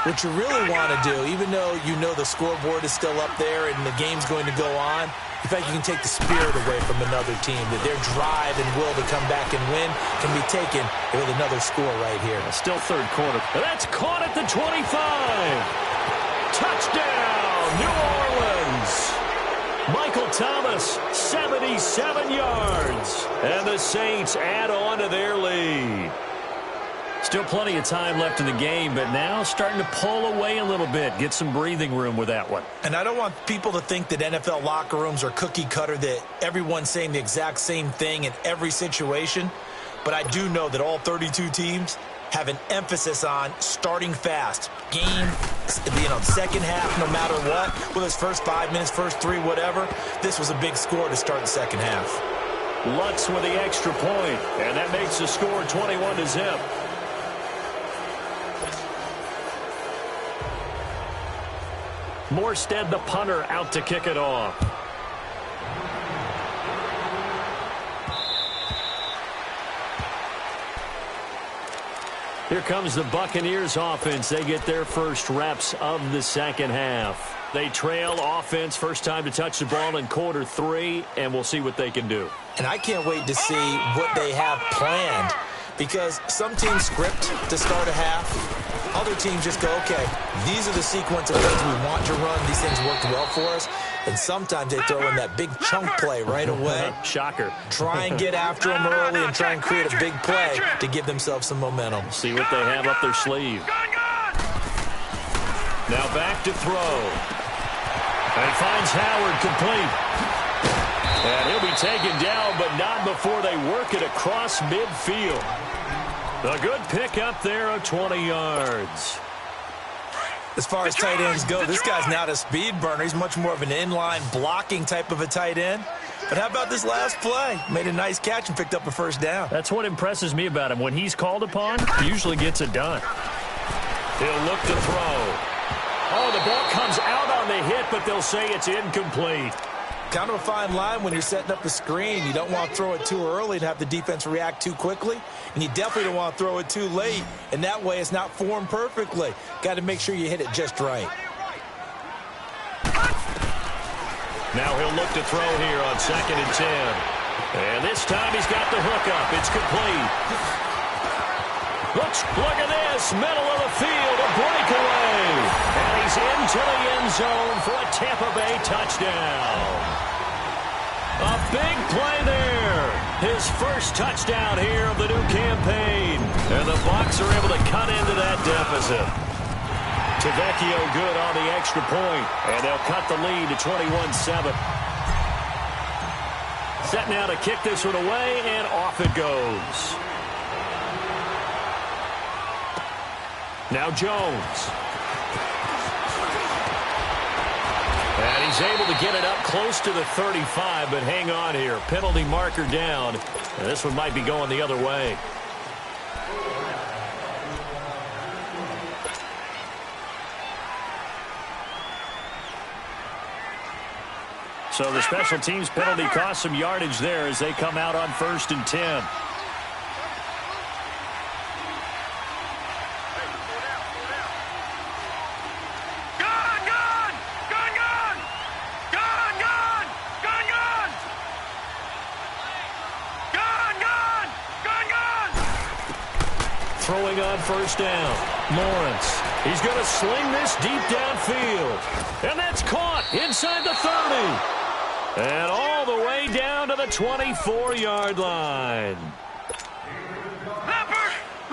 what you really want to do, even though you know the scoreboard is still up there and the game's going to go on, in fact, you can take the spirit away from another team, that their drive and will to come back and win can be taken with another score right here. Still 3rd quarter. That's caught at the 25. Touchdown, New Orleans. Michael Thomas, 77 yards. And the Saints add on to their lead. Still plenty of time left in the game, but now starting to pull away a little bit. Get some breathing room with that one. And I don't want people to think that NFL locker rooms are cookie cutter, that everyone's saying the exact same thing in every situation. But I do know that all 32 teams have an emphasis on starting fast. Game, second half, no matter what. Whether it's first 5 minutes, first 3, whatever. This was a big score to start the second half. Lutz with the extra point, and that makes the score 21-0. Morstead, the punter, out to kick it off. Here comes the Buccaneers offense. They get their first reps of the second half. They trail offense, first time to touch the ball in quarter 3, and we'll see what they can do. And I can't wait to see what they have planned, because some teams script to start a half. Other teams just go, okay, these are the sequence of things we want to run. These things worked well for us. And sometimes they throw in that big chunk play right away. Shocker. Try and get after them early and try and create a big play to give themselves some momentum. See what they have up their sleeve. Now back to throw. And finds Howard complete. And he'll be taken down, but not before they work it across midfield. A good pick up there of 20 yards. As far as tight ends go, this guy's not a speed burner. He's much more of an inline blocking type of a tight end. But how about this last play? Made a nice catch and picked up a first down. That's what impresses me about him. When he's called upon, he usually gets it done. He'll look to throw. Oh, the ball comes out on the hit, but they'll say it's incomplete. Kind of a fine line when you're setting up a screen. You don't want to throw it too early to have the defense react too quickly. And you definitely don't want to throw it too late. And that way it's not formed perfectly. Got to make sure you hit it just right. Now he'll look to throw here on 2nd and 10. And this time he's got the hook up. It's complete. Look at this. Middle of the field, a breakaway. And he's into the end zone for a Tampa Bay touchdown. A big play there. His first touchdown here of the new campaign. And the Bucs are able to cut into that deficit. Tavecchio good on the extra point. And they'll cut the lead to 21-7. Set now to kick this one away, and off it goes. Now Jones. And he's able to get it up close to the 35, but hang on here. Penalty marker down. And this one might be going the other way. So the special teams penalty cost some yardage there as they come out on 1st and 10. Throwing on 1st down. Lawrence. He's going to sling this deep downfield. And that's caught inside the 30. And all the way down to the 24-yard line.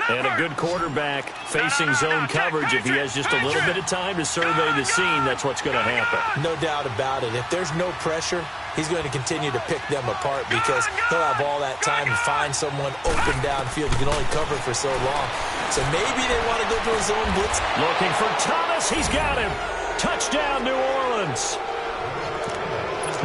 And a good quarterback facing zone coverage. If he has just a little bit of time to survey the scene, that's what's going to happen. No doubt about it. If there's no pressure, he's going to continue to pick them apart because he'll have all that time to find someone open downfield. He can only cover for so long. So maybe they want to go to a zone blitz. Looking for Thomas. He's got him. Touchdown, New Orleans.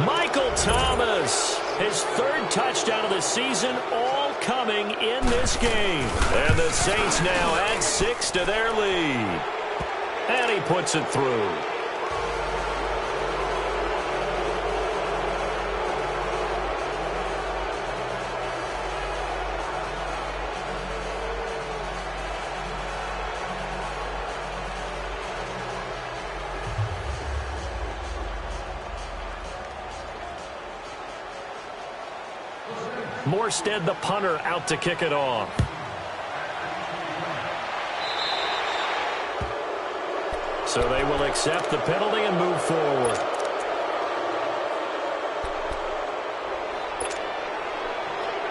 Michael Thomas, his 3rd touchdown of the season, all coming in this game. And the Saints now add 6 to their lead. And he puts it through. Morstead, the punter, out to kick it off. So they will accept the penalty and move forward.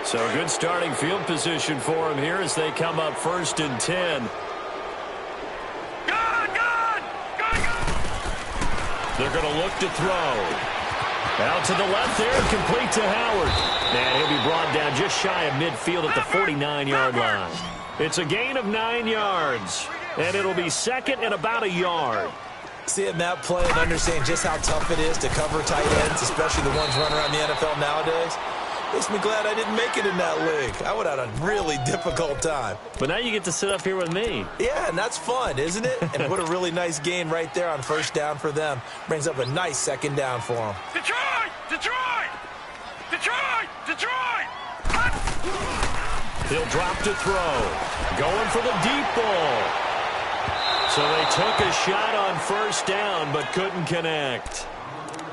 So good starting field position for him here as they come up 1st and 10. They're going to look to throw. Out to the left there and complete to Howard. And he'll be brought down just shy of midfield at the 49-yard line. It's a gain of 9 yards. And it'll be 2nd and about a yard. Seeing that play and understanding just how tough it is to cover tight ends, especially the ones running around the NFL nowadays. Makes me glad I didn't make it in that league. I would have had a really difficult time. But now you get to sit up here with me. Yeah, and that's fun, isn't it? And what a really nice gain right there on first down for them. Brings up a nice second down for them. Detroit! Detroit! Detroit! Detroit! He'll drop to throw. Going for the deep ball. So they took a shot on first down but couldn't connect.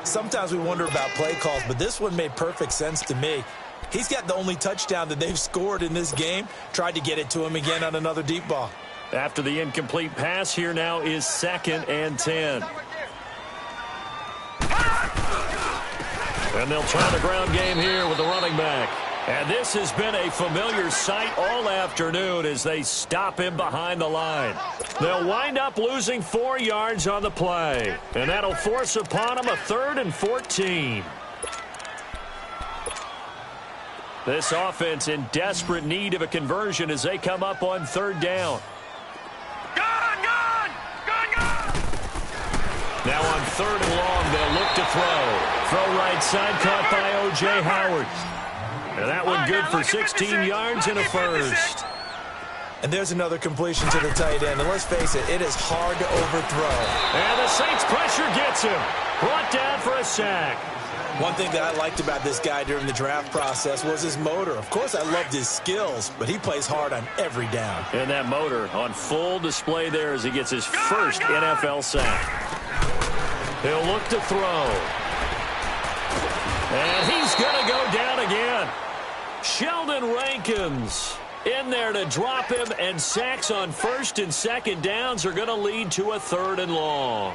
Sometimes we wonder about play calls, but this one made perfect sense to me. He's got the only touchdown that they've scored in this game. Tried to get it to him again on another deep ball. After the incomplete pass, here now is 2nd and 10. And they'll try the ground game here with the running back. And this has been a familiar sight all afternoon as they stop him behind the line. They'll wind up losing 4 yards on the play. And that'll force upon him a 3rd and 14. This offense in desperate need of a conversion as they come up on 3rd down. Now on 3rd and long, they'll look to throw. Throw right side, caught by O.J. Howard. And that one good for 16 yards and a first. And there's another completion to the tight end. And let's face it, it is hard to overthrow. And the Saints pressure gets him. Brought down for a sack. One thing that I liked about this guy during the draft process was his motor. Of course, I loved his skills, but he plays hard on every down. And that motor on full display there as he gets his first NFL sack. He'll look to throw. And he's going to go down again. Sheldon Rankins in there to drop him, and sacks on 1st and 2nd downs are going to lead to a 3rd and long.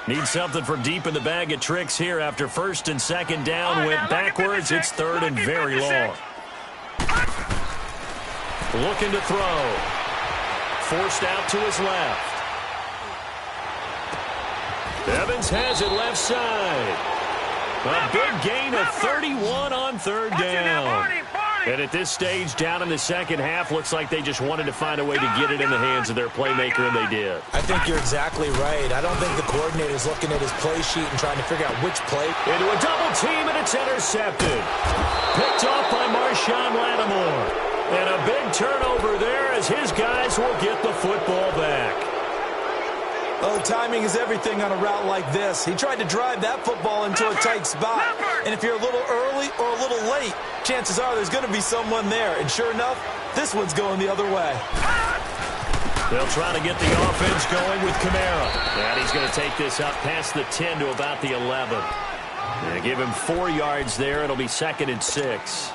Need something for deep in the bag of tricks here after 1st and 2nd down went backwards. It's 3rd and very long. Looking to throw. Forced out to his left. Evans has it left side. A big gain of 31 on 3rd down. And at this stage, down in the second half, looks like they just wanted to find a way to get it in the hands of their playmaker, and they did. I think you're exactly right. I don't think the coordinator's looking at his play sheet and trying to figure out which play. Into a double team, and it's intercepted. Picked off by Marshawn Lattimore. And a big turnover there as his guys will get the football back. Oh, timing is everything on a route like this. He tried to drive that football into a tight spot. And if you're a little early or a little late, chances are there's going to be someone there. And sure enough, this one's going the other way. They'll try to get the offense going with Kamara. And he's going to take this up past the 10 to about the 11. And give him 4 yards there. It'll be 2nd and 6.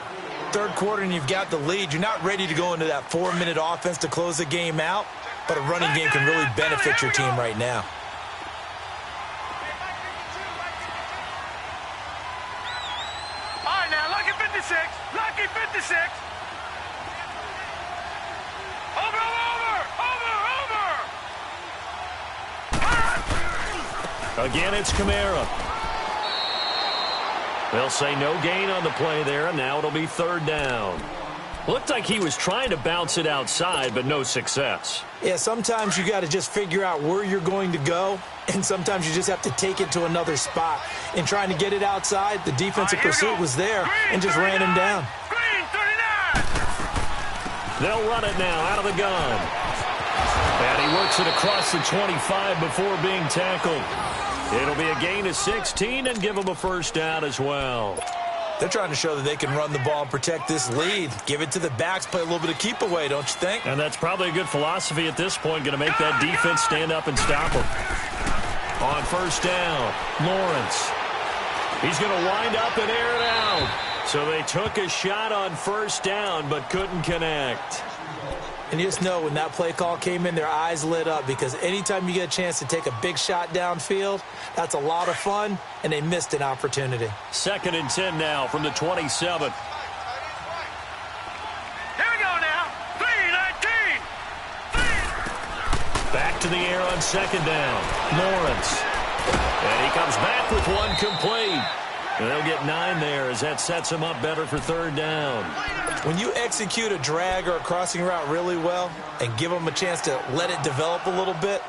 Third quarter and you've got the lead. You're not ready to go into that 4-minute offense to close the game out. But a running game can really benefit your team right now. All right, now, lucky 56. Lucky 56. Over. Again, it's Kamara. They'll say no gain on the play there, and now it'll be 3rd down. Looked like he was trying to bounce it outside, but no success. Yeah, sometimes you got to just figure out where you're going to go, and sometimes you just have to take it to another spot. In trying to get it outside, the defensive pursuit was there and just ran him down. They'll run it now out of the gun. And he works it across the 25 before being tackled. It'll be a gain of 16 and give him a first down as well. They're trying to show that they can run the ball and protect this lead. Give it to the backs, play a little bit of keep away, don't you think? And that's probably a good philosophy at this point, going to make that defense stand up and stop them. On first down, Lawrence. He's going to wind up and air it out. So they took a shot on first down but couldn't connect. And you just know when that play call came in, their eyes lit up because anytime you get a chance to take a big shot downfield, that's a lot of fun, and they missed an opportunity. 2nd and 10 now from the 27. Here we go now. 3-19. Back to the air on 2nd down. Lawrence. And he comes back with one complete. And they'll get 9 there as that sets him up better for 3rd down. When you execute a drag or a crossing route really well and give them a chance to let it develop a little bit,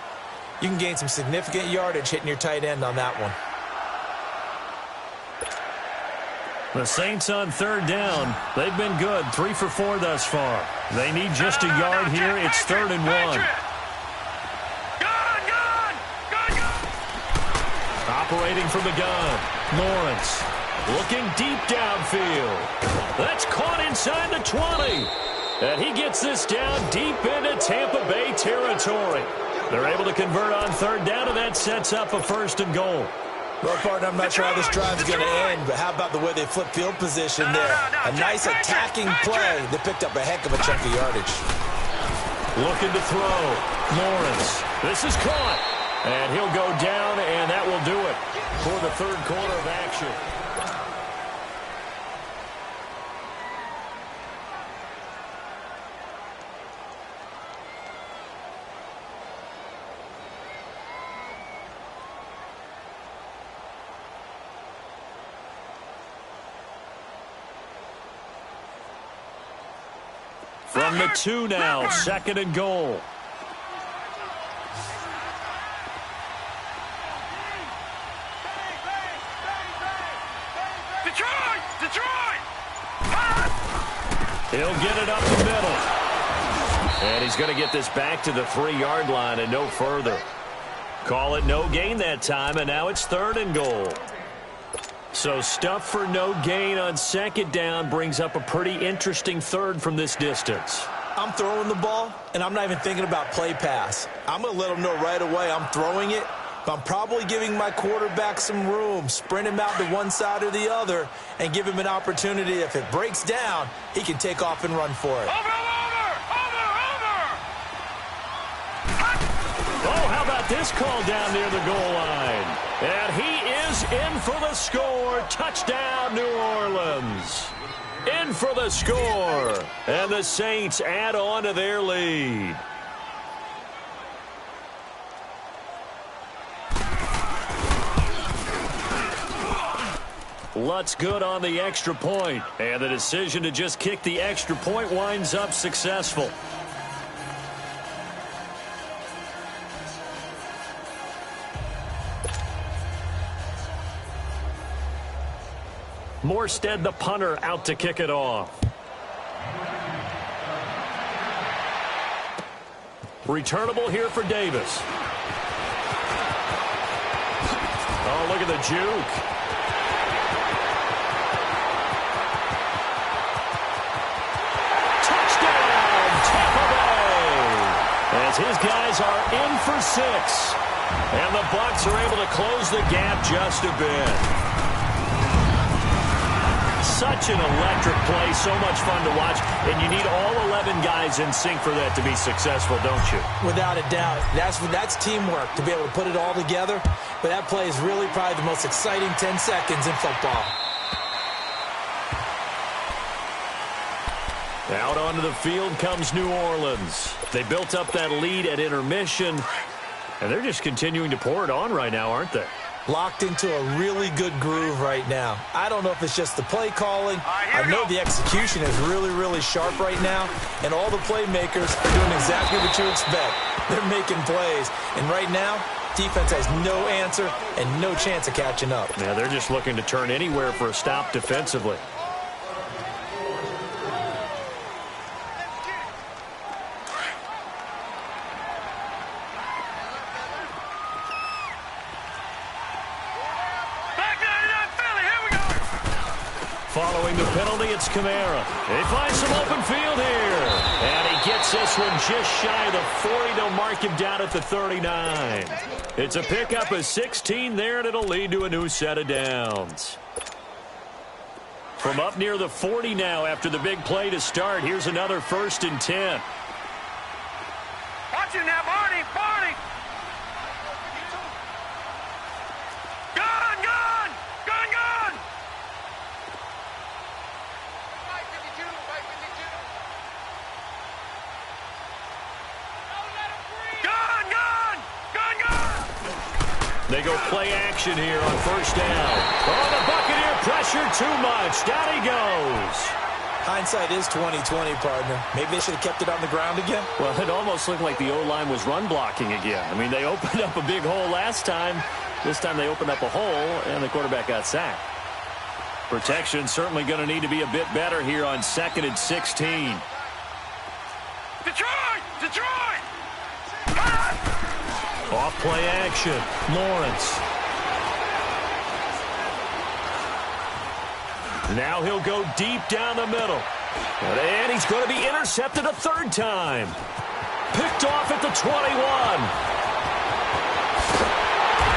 you can gain some significant yardage hitting your tight end on that one. The Saints on third down. They've been good, 3 for 4 thus far. They need just a yard here. It's 3rd and 1. Operating from the gun, Lawrence looking deep downfield. That's caught inside the 20. And he gets this down deep into Tampa Bay territory. They're able to convert on third down, and that sets up a 1st and goal. Well, partner, I'm not sure how this drive's going to end, but how about the way they flip field position there? A nice attacking play that picked up a heck of a chunk of yardage. Looking to throw. Lawrence. This is caught. And he'll go down, and that will do it for the 3rd quarter of action. From the 2 now, 2nd and goal. Detroit! He'll get it up the middle. And he's going to get this back to the 3-yard line and no further. Call it no gain that time, and now it's 3rd and goal. So stuff for no gain on 2nd down brings up a pretty interesting 3rd from this distance. I'm throwing the ball, and I'm not even thinking about play pass. I'm going to let them know right away I'm throwing it. I'm probably giving my quarterback some room, sprint him out to one side or the other, and give him an opportunity. If it breaks down, he can take off and run for it. Over! Oh, how about this call down near the goal line? And he is in for the score. Touchdown, New Orleans. In for the score. And the Saints add on to their lead. Lutz good on the extra point, and the decision to just kick the extra point winds up successful. Morstead, the punter, out to kick it off. Returnable here for Davis. Oh, look at the juke. As his guys are in for 6. And the Bucs are able to close the gap just a bit. Such an electric play, so much fun to watch. And you need all 11 guys in sync for that to be successful, don't you? Without a doubt. That's teamwork, to be able to put it all together. But that play is really probably the most exciting 10 seconds in football. Out onto the field comes New Orleans. They built up that lead at intermission, and they're just continuing to pour it on right now, aren't they? Locked into a really good groove right now. I don't know if it's just the play calling. I know the execution is really, really sharp right now, and all the playmakers are doing exactly what you expect. They're making plays, and right now, defense has no answer and no chance of catching up. Yeah, they're just looking to turn anywhere for a stop defensively. Following the penalty, it's Kamara. He finds some open field here. And he gets this one just shy of the 40. They'll mark him down at the 39. It's a pickup of 16 there, and it'll lead to a new set of downs. From up near the 40 now after the big play to start, here's another 1st and 10. Watch it now, Barney! Barney! Gun! Gun! Gun! Gun! Gun! Gun! Gun! Gun! They go play action here on 1st down. Oh, the Buccaneer pressure too much. Down he goes. Hindsight is 20/20, partner. Maybe they should have kept it on the ground again. Well, it almost looked like the O-line was run blocking again. I mean, they opened up a big hole last time. This time they opened up a hole, and the quarterback got sacked. Protection certainly going to need to be a bit better here on 2nd and 16. Detroit! Detroit! Off play action. Lawrence. Now he'll go deep down the middle. And he's going to be intercepted a third time. Picked off at the 21.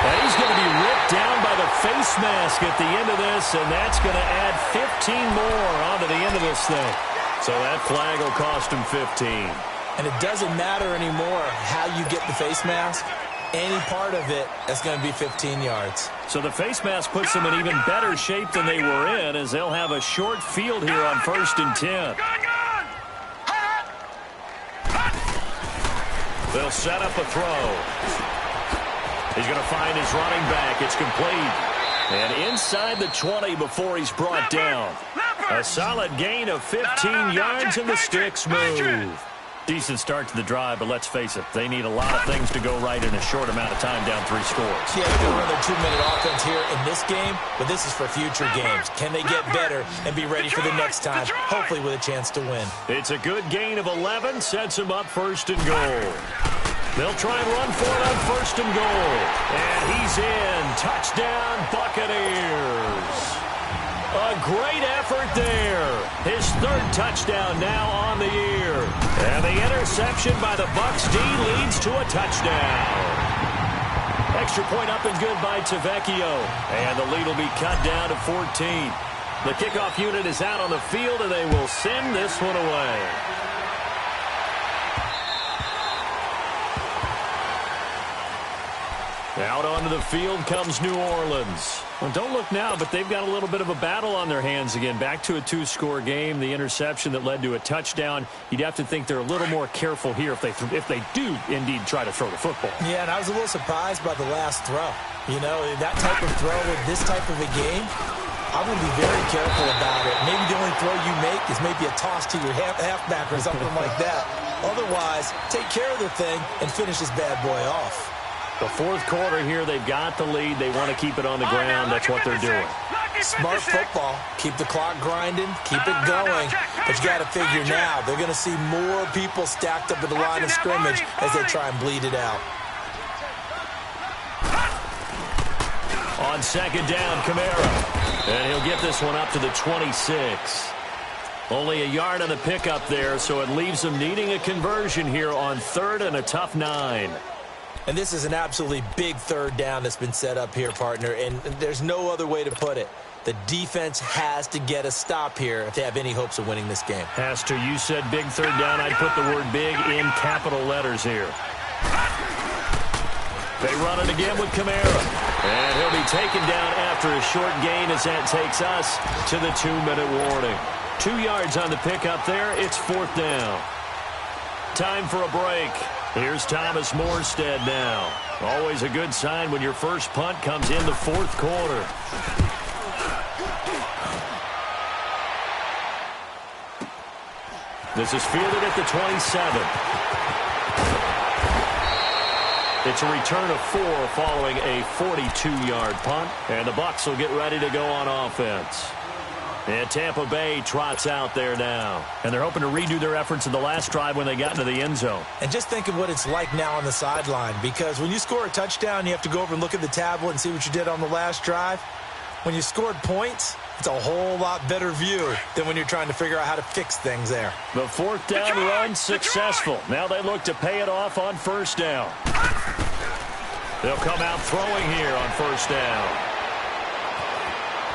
And he's going to be ripped down by the face mask at the end of this, and that's going to add 15 more onto the end of this thing. So that flag will cost him 15. And it doesn't matter anymore how you get the face mask. Any part of it, that's going to be 15 yards. So the face mask puts them in even better shape than they were in, as they'll have a short field here on 1st and 10. They'll set up a throw. He's going to find his running back. It's complete. And inside the 20 before he's brought down. A solid gain of 15 yards, and the sticks move. Decent start to the drive, but let's face it, they need a lot of things to go right in a short amount of time, down 3 scores. Yeah, they're going to run their 2-minute offense here in this game, but this is for future games. Can they get better and be ready for the next time, hopefully with a chance to win? It's a good gain of 11, sets him up 1st and goal. They'll try and run for it on 1st and goal. And he's in. Touchdown, Buccaneers. A great effort there. His 3rd touchdown now on the year. And the interception by the Bucs D leads to a touchdown. Extra point up and good by Tavecchio. And the lead will be cut down to 14. The kickoff unit is out on the field, and they will send this one away. Out onto the field comes New Orleans. Well, don't look now, but they've got a little bit of a battle on their hands again. Back to a 2-score game. The interception that led to a touchdown. You'd have to think they're a little more careful here if they do indeed try to throw the football. Yeah, and I was a little surprised by the last throw. You know, that type of throw with this type of a game, I'm going to be very careful about it. Maybe the only throw you make is maybe a toss to your halfback or something like that. Otherwise, take care of the thing and finish this bad boy off. The 4th quarter here, they've got the lead. They want to keep it on the ground. That's what they're doing. Smart football. Keep the clock grinding. Keep it going. But you got to figure now, they're going to see more people stacked up at the line of scrimmage as they try and bleed it out. On 2nd down, Kamara. And he'll get this one up to the 26. Only a yard on the pickup there, so it leaves them needing a conversion here on 3rd and a tough 9. And this is an absolutely big 3rd down that's been set up here, partner, and there's no other way to put it. The defense has to get a stop here if they have any hopes of winning this game. Has to. You said big 3rd down. I'd put the word big in capital letters here. They run it again with Kamara. And he'll be taken down after a short gain as that takes us to the 2-minute warning. 2 yards on the pickup there. It's 4th down. Time for a break. Here's Thomas Morstead now. Always a good sign when your first punt comes in the 4th quarter. This is fielded at the 27. It's a return of 4 following a 42-yard punt. And the Bucs will get ready to go on offense. And Tampa Bay trots out there now. And they're hoping to redo their efforts in the last drive when they got into the end zone. And just think of what it's like now on the sideline, because when you score a touchdown, you have to go over and look at the tablet and see what you did on the last drive. When you scored points, it's a whole lot better view than when you're trying to figure out how to fix things there. The 4th down run successful. Now they look to pay it off on 1st down. They'll come out throwing here on 1st down.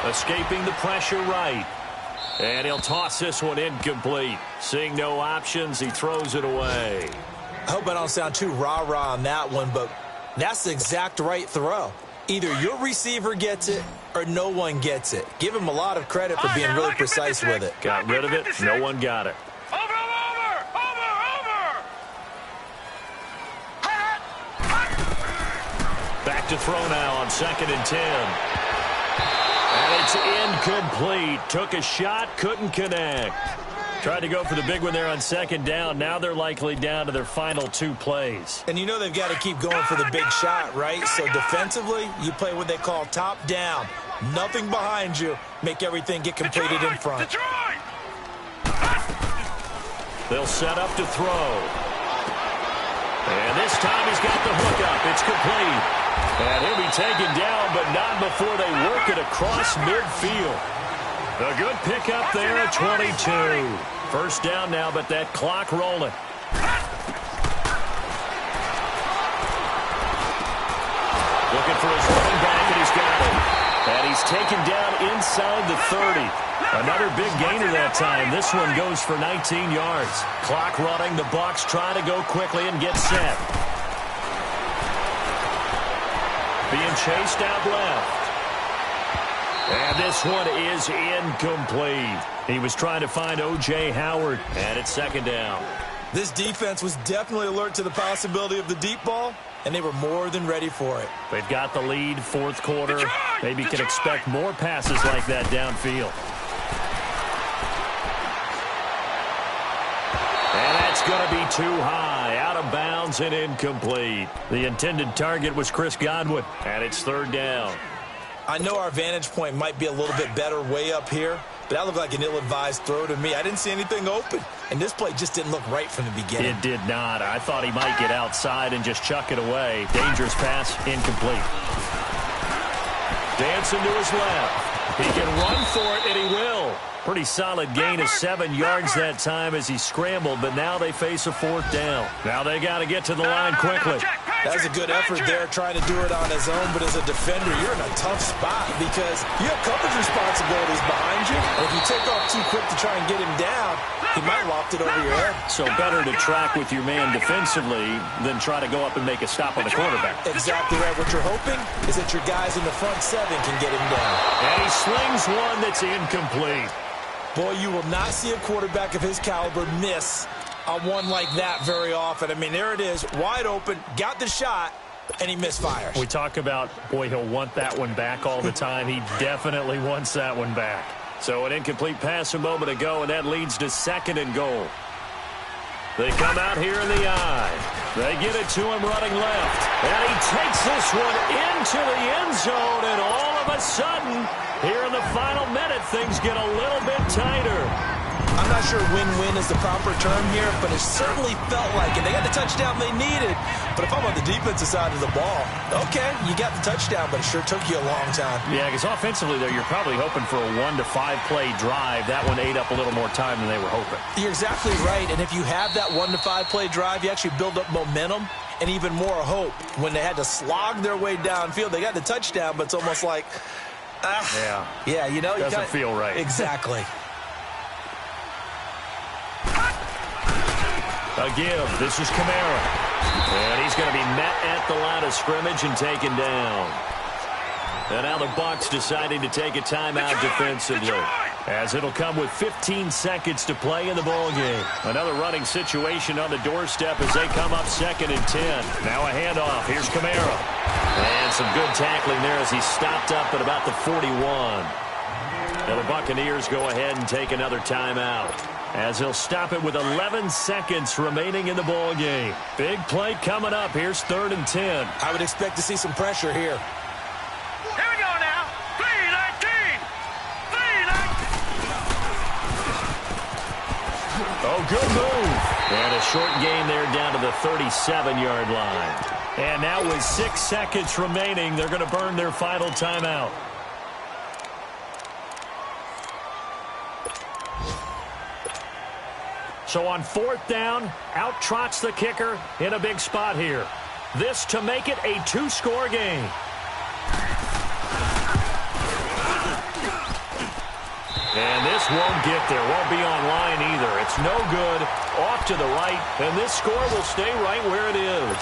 Escaping the pressure right. And he'll toss this one incomplete. Seeing no options, he throws it away. I hope I don't sound too rah-rah on that one, but that's the exact right throw. Either your receiver gets it or no one gets it. Give him a lot of credit for being really precise with it. Got rid of it. No one got it. Back to throw now on 2nd and 10. And it's incomplete. Took a shot, couldn't connect. Tried to go for the big one there on 2nd down. Now they're likely down to their final 2 plays. And you know they've got to keep going for the big shot, right? So defensively, you play what they call top down. Nothing behind you. Make everything get completed in front. They'll set up to throw. And this time he's got the hookup. It's complete. And he'll be taken down, but not before they work it across midfield. A good pickup there at 22. First down now, but that clock rolling. Looking for his running back, and he's got it. And he's taken down inside the 30. Another big gainer that time. This one goes for 19 yards. Clock running. The Bucs trying to go quickly and get set. Being chased out left. And this one is incomplete. He was trying to find O.J. Howard, and it's second down. This defense was definitely alert to the possibility of the deep ball, and they were more than ready for it. They've got the lead, fourth quarter. Maybe can expect more passes like that downfield. And that's going to be too high, out of bounds and incomplete. The intended target was Chris Godwin, and it's third down. I know our vantage point might be a little bit better way up here, but that looked like an ill-advised throw to me. I didn't see anything open, and this play just didn't look right from the beginning. It did not. I thought he might get outside and just chuck it away. Dangerous pass, incomplete. Dancing to his left. He can run for it, and he will. Pretty solid gain of 7 yards that time as he scrambled, but now they face a fourth down. Now they got to get to the line quickly. That was a good effort there trying to do it on his own, but as a defender, you're in a tough spot because you have coverage responsibilities behind you. And if you take off too quick to try and get him down, he might loft it over your head. So better to track with your man defensively than try to go up and make a stop on the quarterback. Exactly right. What you're hoping is that your guys in the front seven can get him down. And he slings one that's incomplete. Boy, you will not see a quarterback of his caliber miss on one like that very often. I mean, there it is, wide open, got the shot, and he misfires. We talk about, boy, he'll want that one back all the time. He definitely wants that one back. So an incomplete pass a moment ago, and that leads to second and goal. They come out here in the eye. They get it to him running left. And he takes this one into the end zone, and all of a sudden, here in the final minute, things get a little bit tighter. I'm not sure win-win is the proper term here, but it certainly felt like it. They got the touchdown they needed, but if I'm on the defensive side of the ball, okay, you got the touchdown, but it sure took you a long time. Yeah, because offensively, though, you're probably hoping for a 1 to 5 play drive. That one ate up a little more time than they were hoping. You're exactly right, and if you have that 1 to 5 play drive, you actually build up momentum and even more hope. When they had to slog their way downfield, they got the touchdown, but it's almost like, yeah, you know, doesn't feel right. Exactly. A give. This is Kamara. And he's going to be met at the line of scrimmage and taken down. And now the Bucs deciding to take a timeout defensively, as it'll come with 15 seconds to play in the ball game. Another running situation on the doorstep as they come up second and 10. Now a handoff. Here's Kamara. And some good tackling there as he stopped up at about the 41. Now the Buccaneers go ahead and take another timeout, as he'll stop it with 11 seconds remaining in the ball game. Big play coming up. Here's 3rd and 10. I would expect to see some pressure here. Here we go now. 3-19. 3-19. Oh, good move. And a short gain there down to the 37-yard line. And now with 6 seconds remaining, they're going to burn their final timeout. So on 4th down, out trots the kicker in a big spot here. This to make it a 2-score game. And this won't get there. Won't be online either. It's no good. Off to the right. And this score will stay right where it is.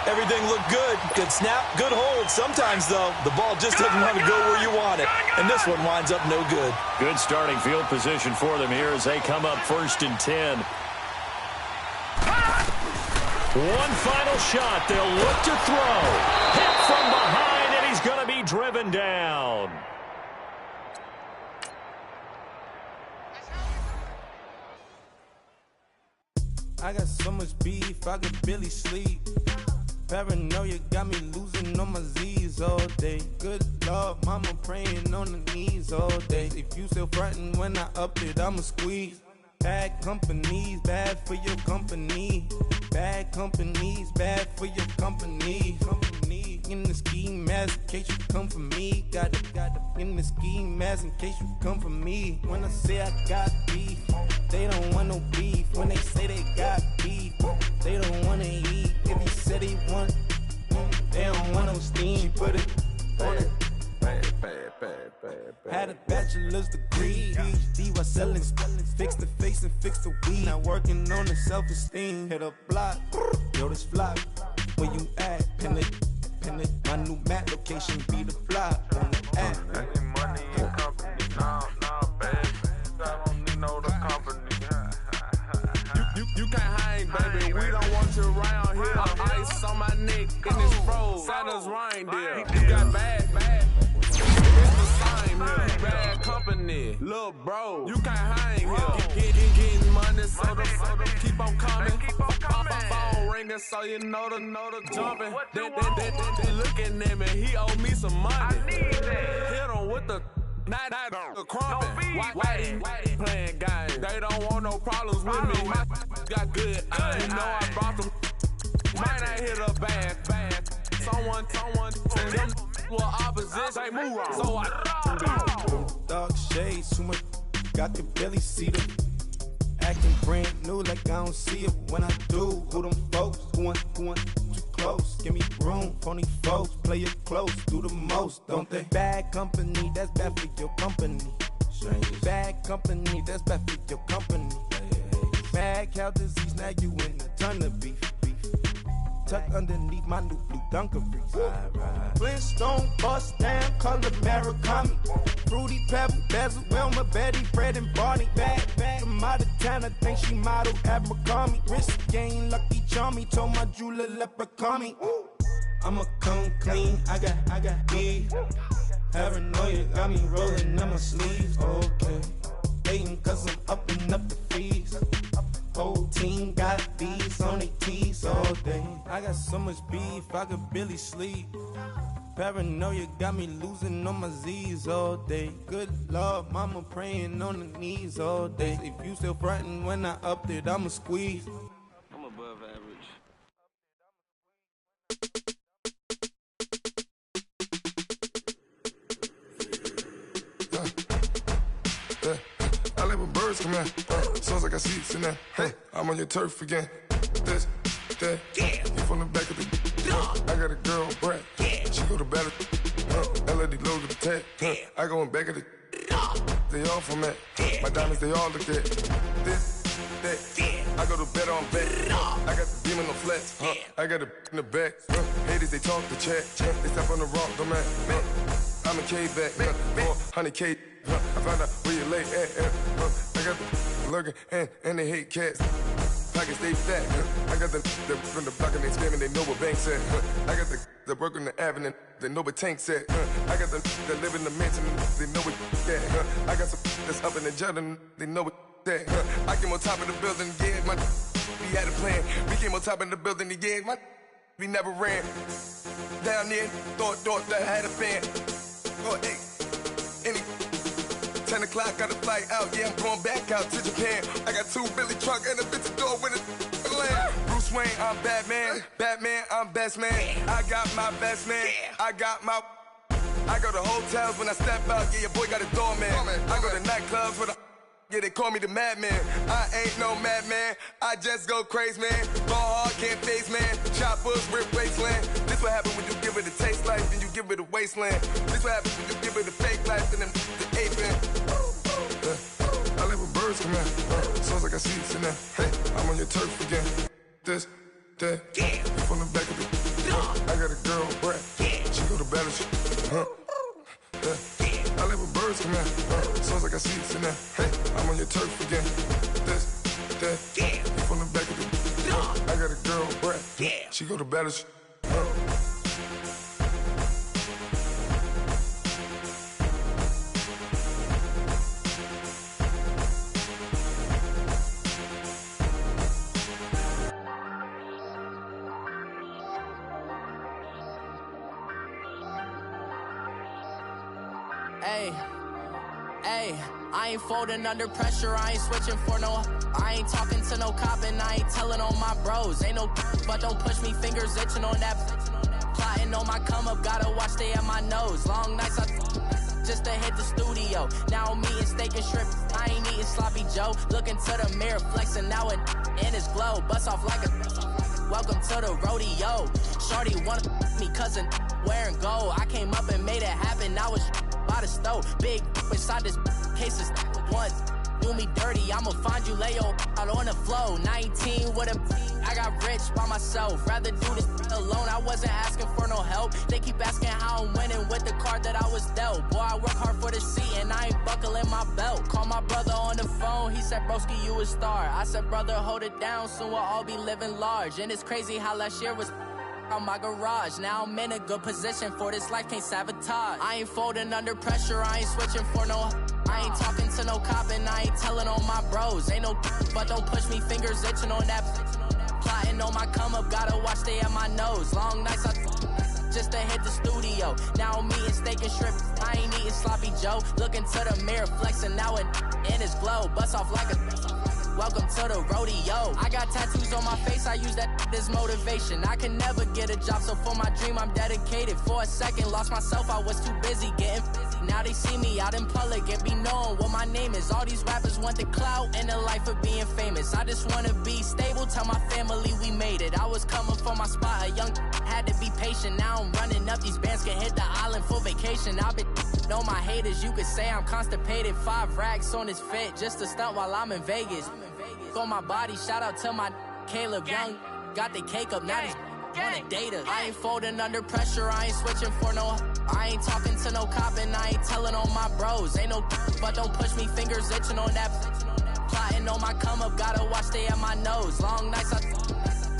Everything looked good. Good snap, good hold. Sometimes, though, the ball just doesn't want to go where you want it. And this one winds up no good. Good starting field position for them here as they come up 1st and 10. One final shot. They'll look to throw. Hit from behind, and he's going to be driven down. I got so much beef, I could barely sleep. Paranoia got me losing on my Z's all day. Good Lord, mama praying on the knees all day. If you still frontin' when I up it, I'ma squeeze. Bad companies, bad for your company. Bad companies, bad for your company. Company in the ski mask in case you come for me. Got it in the ski mask in case you come for me. When I say I got beef, they don't want no beef. When they say they got beef, they don't wanna eat. If he said he want, they don't want no steam. She put it on it. Had a bachelor's degree, PhD while selling. Fix the face and fix the weed. Now working on the self-esteem. Hit a block, yo this flop. Where you at? Pin it. My new map location be the flop on the app. I need money and company, nah, baby. I don't need no other company. You can't hang, baby. We don't want you around here. Ice on my neck in this froze. Santa's reindeer. You got bad. It's the same here. Bad company, little bro. You can't hang here. Getting money, so the keep on coming. Phone ringing, so you know the jumping. They looking at me. He owe me some money. Hit him with the. Not the crumpin'. Why playing games? They don't want no problems with me. My got good aim. You know I brought them. Might not hit a bad. Someone, them were opposition. They move wrong. So I dark shades, too much. I can barely see them. Acting brand new like I don't see it when I do. Who them folks? Who want too close? Give me room, phony folks. Play it close, do the most, don't they? Bad company, that's bad for your company. Bad company, that's bad for your company. Mad cow disease, now you in a ton of beef. Tucked underneath my new blue Dunkaroos. Flintstone bust down, color Murakami. Fruity Pebble, Bezel, Wilma, Betty, Fred, and Barney. Bad from out of town, I think she modeled at McCarmy. Wrist game, Lucky Charmy, told my jeweler leprechaun me. I'ma come clean, I got beef. Paranoia got me rolling on my sleeves. Okay, hating cause I'm upping up the fees. Whole team got bees on their teeth all day. I got so much beef, I could barely sleep. Paranoia got me losing on my Z's all day. Good Lord, mama praying on the knees all day. If you still frontin' when I upped it, I'ma squeeze. I'm above average. I like when birds come out. Sounds like I seats in there. I'm on your turf again. This, that. You from the back of the. I got a girl, Brad. She go to battle. LED logo the tag. I go in back of the. They all from that. My diamonds, they all look at. This, that. I go to bed on bed. I got the demon on flats. I got it in the back. Haters, they talk the chat. They step on the rock, the man. I'm a K-back. 400K. I found out where you lay at. I got the lurking and they hate cats. Pockets stay fat. I got the from the block and they screaming, they know what banks at. I got the work on the avenue, they know what tanks at. I got the that live in the mansion, they know what that. I got some that's up in the jungle, they know what that. I came on top of the building, yeah, we had a plan. We came on top of the building, yeah, we never ran. Down there, thought that I had a fan. Oh, hey, any 10 o'clock, got a flight out, yeah, I'm going back out to Japan. I got 2 Billy truck and a bitch door with a land. Bruce Wayne, I'm Batman, I'm best man. I got my best man, I go to hotels when I step out, yeah, your boy got a doorman. I go to nightclubs with a, yeah, they call me the madman. I ain't no madman, I just go crazy, man. Ball hard, can't face, man. Choppers, rip wasteland. This what happen when you give it a taste life, then you give it a wasteland. This what happens when you give it a fake life, then the aping. I like when birds come out. Sounds like I seats in there. I'm on your turf again. This, that. You from the back of the. I got a girl, Brad. She go to battle. I like when birds come out. Sounds like I seats in there. I'm on your turf again. This, that. You from the back of the. I got a girl, Brad. She go to battle. Ayy, I ain't folding under pressure, I ain't switching for no. I ain't talking to no cop and I ain't telling on my bros. Ain't no but don't push me, fingers itching on that. Plotting on my come up, gotta watch stay at my nose. Long nights just to hit the studio. Now I'm eating steak and shrimp, I ain't eating sloppy Joe. Looking to the mirror, flexing now and in his glow. Bust off like a welcome to the rodeo. Shorty wanna me cousin wearing gold. I came up and made it happen, I was by the stove. Big inside this cases once. Do me dirty, I'ma find you, lay your out on the floor. 19 with a I got rich by myself. Rather do this alone, I wasn't asking for no help. They keep asking how I'm winning with the card that I was dealt. Boy, I work hard for the seat and I ain't buckling my belt. Call my brother on the phone, he said, broski, you a star. I said, brother, hold it down, soon we'll all be living large. And it's crazy how last year was on my garage. Now I'm in a good position for this life, can't sabotage. I ain't folding under pressure, I ain't switching for no. I ain't talking to no cop and I ain't telling on my bros. Ain't no but don't push me, fingers itching on that. Plotting on my come up, gotta watch stay at my nose. Long nights just to hit the studio. Now I'm eating steak and shrimp, I ain't eating sloppy Joe. Looking to the mirror, flexing now and in his glow. Bust off like a welcome to the rodeo. I got tattoos on my face, I use that as motivation. I can never get a job, so for my dream I'm dedicated. For a second, lost myself, I was too busy getting busy. Now they see me out in public and be knowing what my name is. All these rappers want the clout and the life of being famous. I just wanna be stable, tell my family we made it. I was coming for my spot, a young had to be patient. Now I'm running up, these bands can hit the island for vacation. I've been on my haters, you could say I'm constipated. 5 racks on his fit, just to stunt while I'm in Vegas. On my body, shout out to my Caleb Young. Got the cake up, now he's wanna date her. I ain't folding under pressure, I ain't switching for no. I ain't talking to no cop and I ain't telling on my bros. Ain't no but don't push me, fingers itching on that. Plotting on my come up, gotta watch stay at my nose. Long nights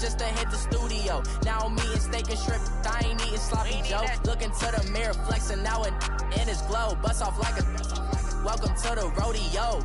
just to hit the studio. Now I'm eating steak and shrimp, I ain't eating sloppy Joe. Looking to the mirror, flexing now and in his glow. Bust off like a welcome to the rodeo.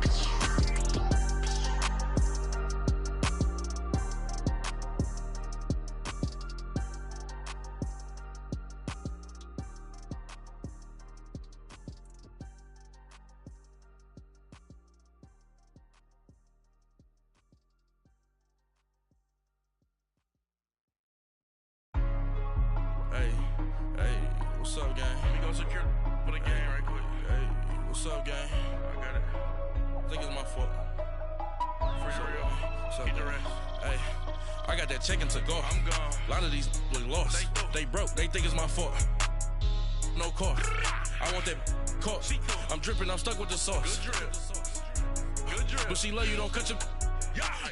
What's up, gang? Let me go secure for the game right quick. Hey, what's up, gang? I got it. I think it's my fault. For real. What's up, keep the rest. Hey, I got that check to go. I'm gone. A lot of these look lost. They broke. They think it's my fault. No car. I want that caught. I'm dripping. I'm stuck with the sauce. Good drip. Good drip. But she love you. Don't cut your.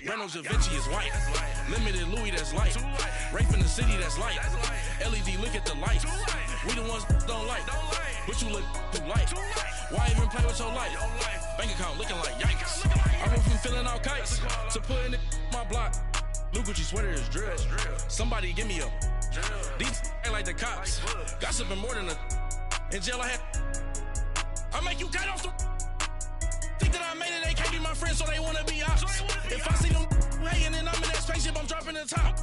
Reynolds Da Vinci is white. Limited Louis, that's light. Rape in the city, that's light. LED, look at the lights. We the ones don't like. But you look too light. Why even play with your life? Bank account looking like yikes. I went from filling out kites to putting it in my block. New Gucci sweater is drill. Somebody give me a. These ain't like the cops. Gossiping more than a. In jail I had. I make you cut off the. Think that I made it, they can't be my friends, so they wanna be ops. If I see them hanging and I'm in that spaceship, I'm dropping the top.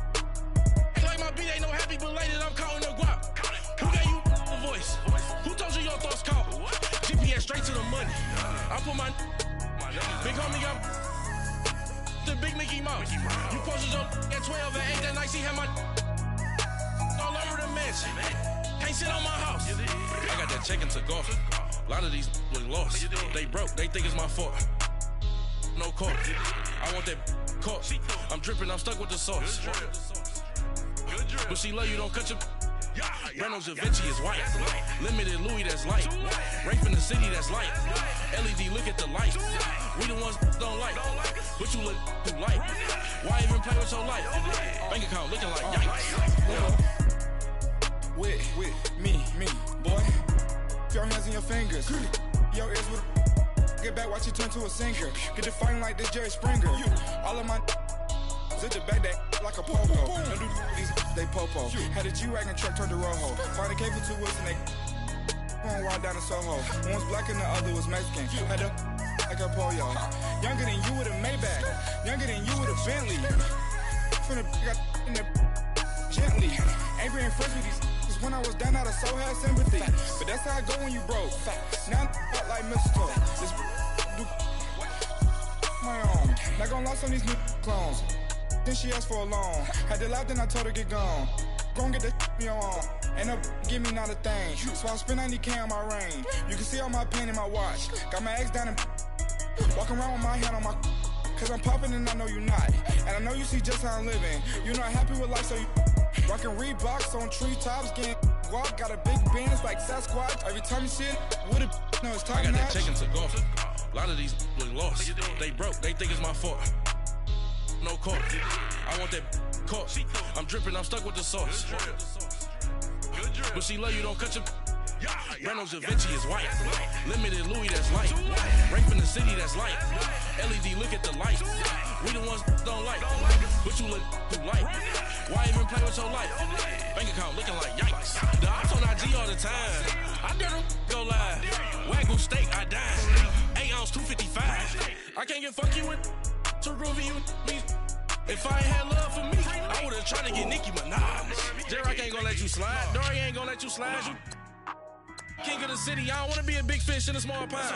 Ain't like my beat ain't no happy, but later I'm counting the guap. Who gave you a voice? Who told you your thoughts count? GPS straight to the money. I put my big homie got the big Mickey Mouse. You posted your at 12 and 8 that night, she had my all over the mansion. Can't sit on my house. I got that check to go. A lot of these look lost. They broke, they think it's my fault. No car. I want that caught. I'm dripping, I'm stuck with the sauce. But she love you, don't cut your. Reynolds Da Vinci is white. Limited Louis, that's light. Rape in the city, that's light. LED, look at the lights. We the ones don't like. But you look too light. Why even play with your life? Bank account looking like yikes. With me, boy. Your hands and your fingers. Your ears with get back, watch you turn to a singer. Get defined like this Jerry Springer. All of my zip the back that like a popo. Don't do these, they popo. Had a G-Wagon truck turned to Rojo. Find a cable 2 wheels and they going wild down in Soho. One was black and the other was Mexican. Had a like a pollo. Younger than you with a Maybach. Younger than you with a Bentley. From the got in the gently. Ain't being friends with these When I was down, I so had sympathy. But that's how I go when you broke. Now I'm like mistletoe. This do my own. Not gonna lie on these new clones. Then she asked for a loan. Had to laugh, then I told her get gone. Gon' get that me on. Ain't no give me not a thing. So I spend 90K on my range. You can see all my pain in my watch. Got my ex down and walking around with my hand on my. Cause I'm popping and I know you not. And I know you see just how I'm living. You're not happy with life, so you rockin' Reeboks on treetops, getting guap. Got a big Benz like Sasquatch. Every time you see it, with a no, it's time. I got that chicken to golf. A lot of these look lost. They broke, they think it's my fault. No court. I want that caught. I'm dripping, I'm stuck with the sauce. But she love you, don't cut your. Reynolds Da Vinci is white. Limited Louis, that's light. Rape in the city, that's light. LED, look at the light. We the ones don't like. But you look too light. Why even play with your life? Bank account looking like yikes. The ops on IG all the time. I dare them go live. Wagyu steak, I dine. 8 ounce, 255. I can't get fuck you with too groovy you me. If I ain't had love for me, I would've tried to get Nicki Minaj. J-Rock ain't gonna let you slide. Dory ain't gonna let you slide. You king of the city, I don't wanna be a big fish in a small pond.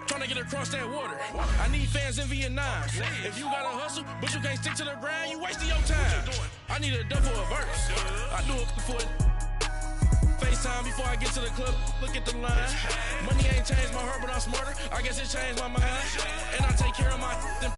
Trying to get across that water. I need fans in Vietnam. If you gotta hustle, but you can't stick to the grind, you wasting your time. I need a double a verse. I do it for FaceTime before I get to the club. Look at the line. Money ain't changed my heart, but I'm smarter. I guess it changed my mind. And I take care of my.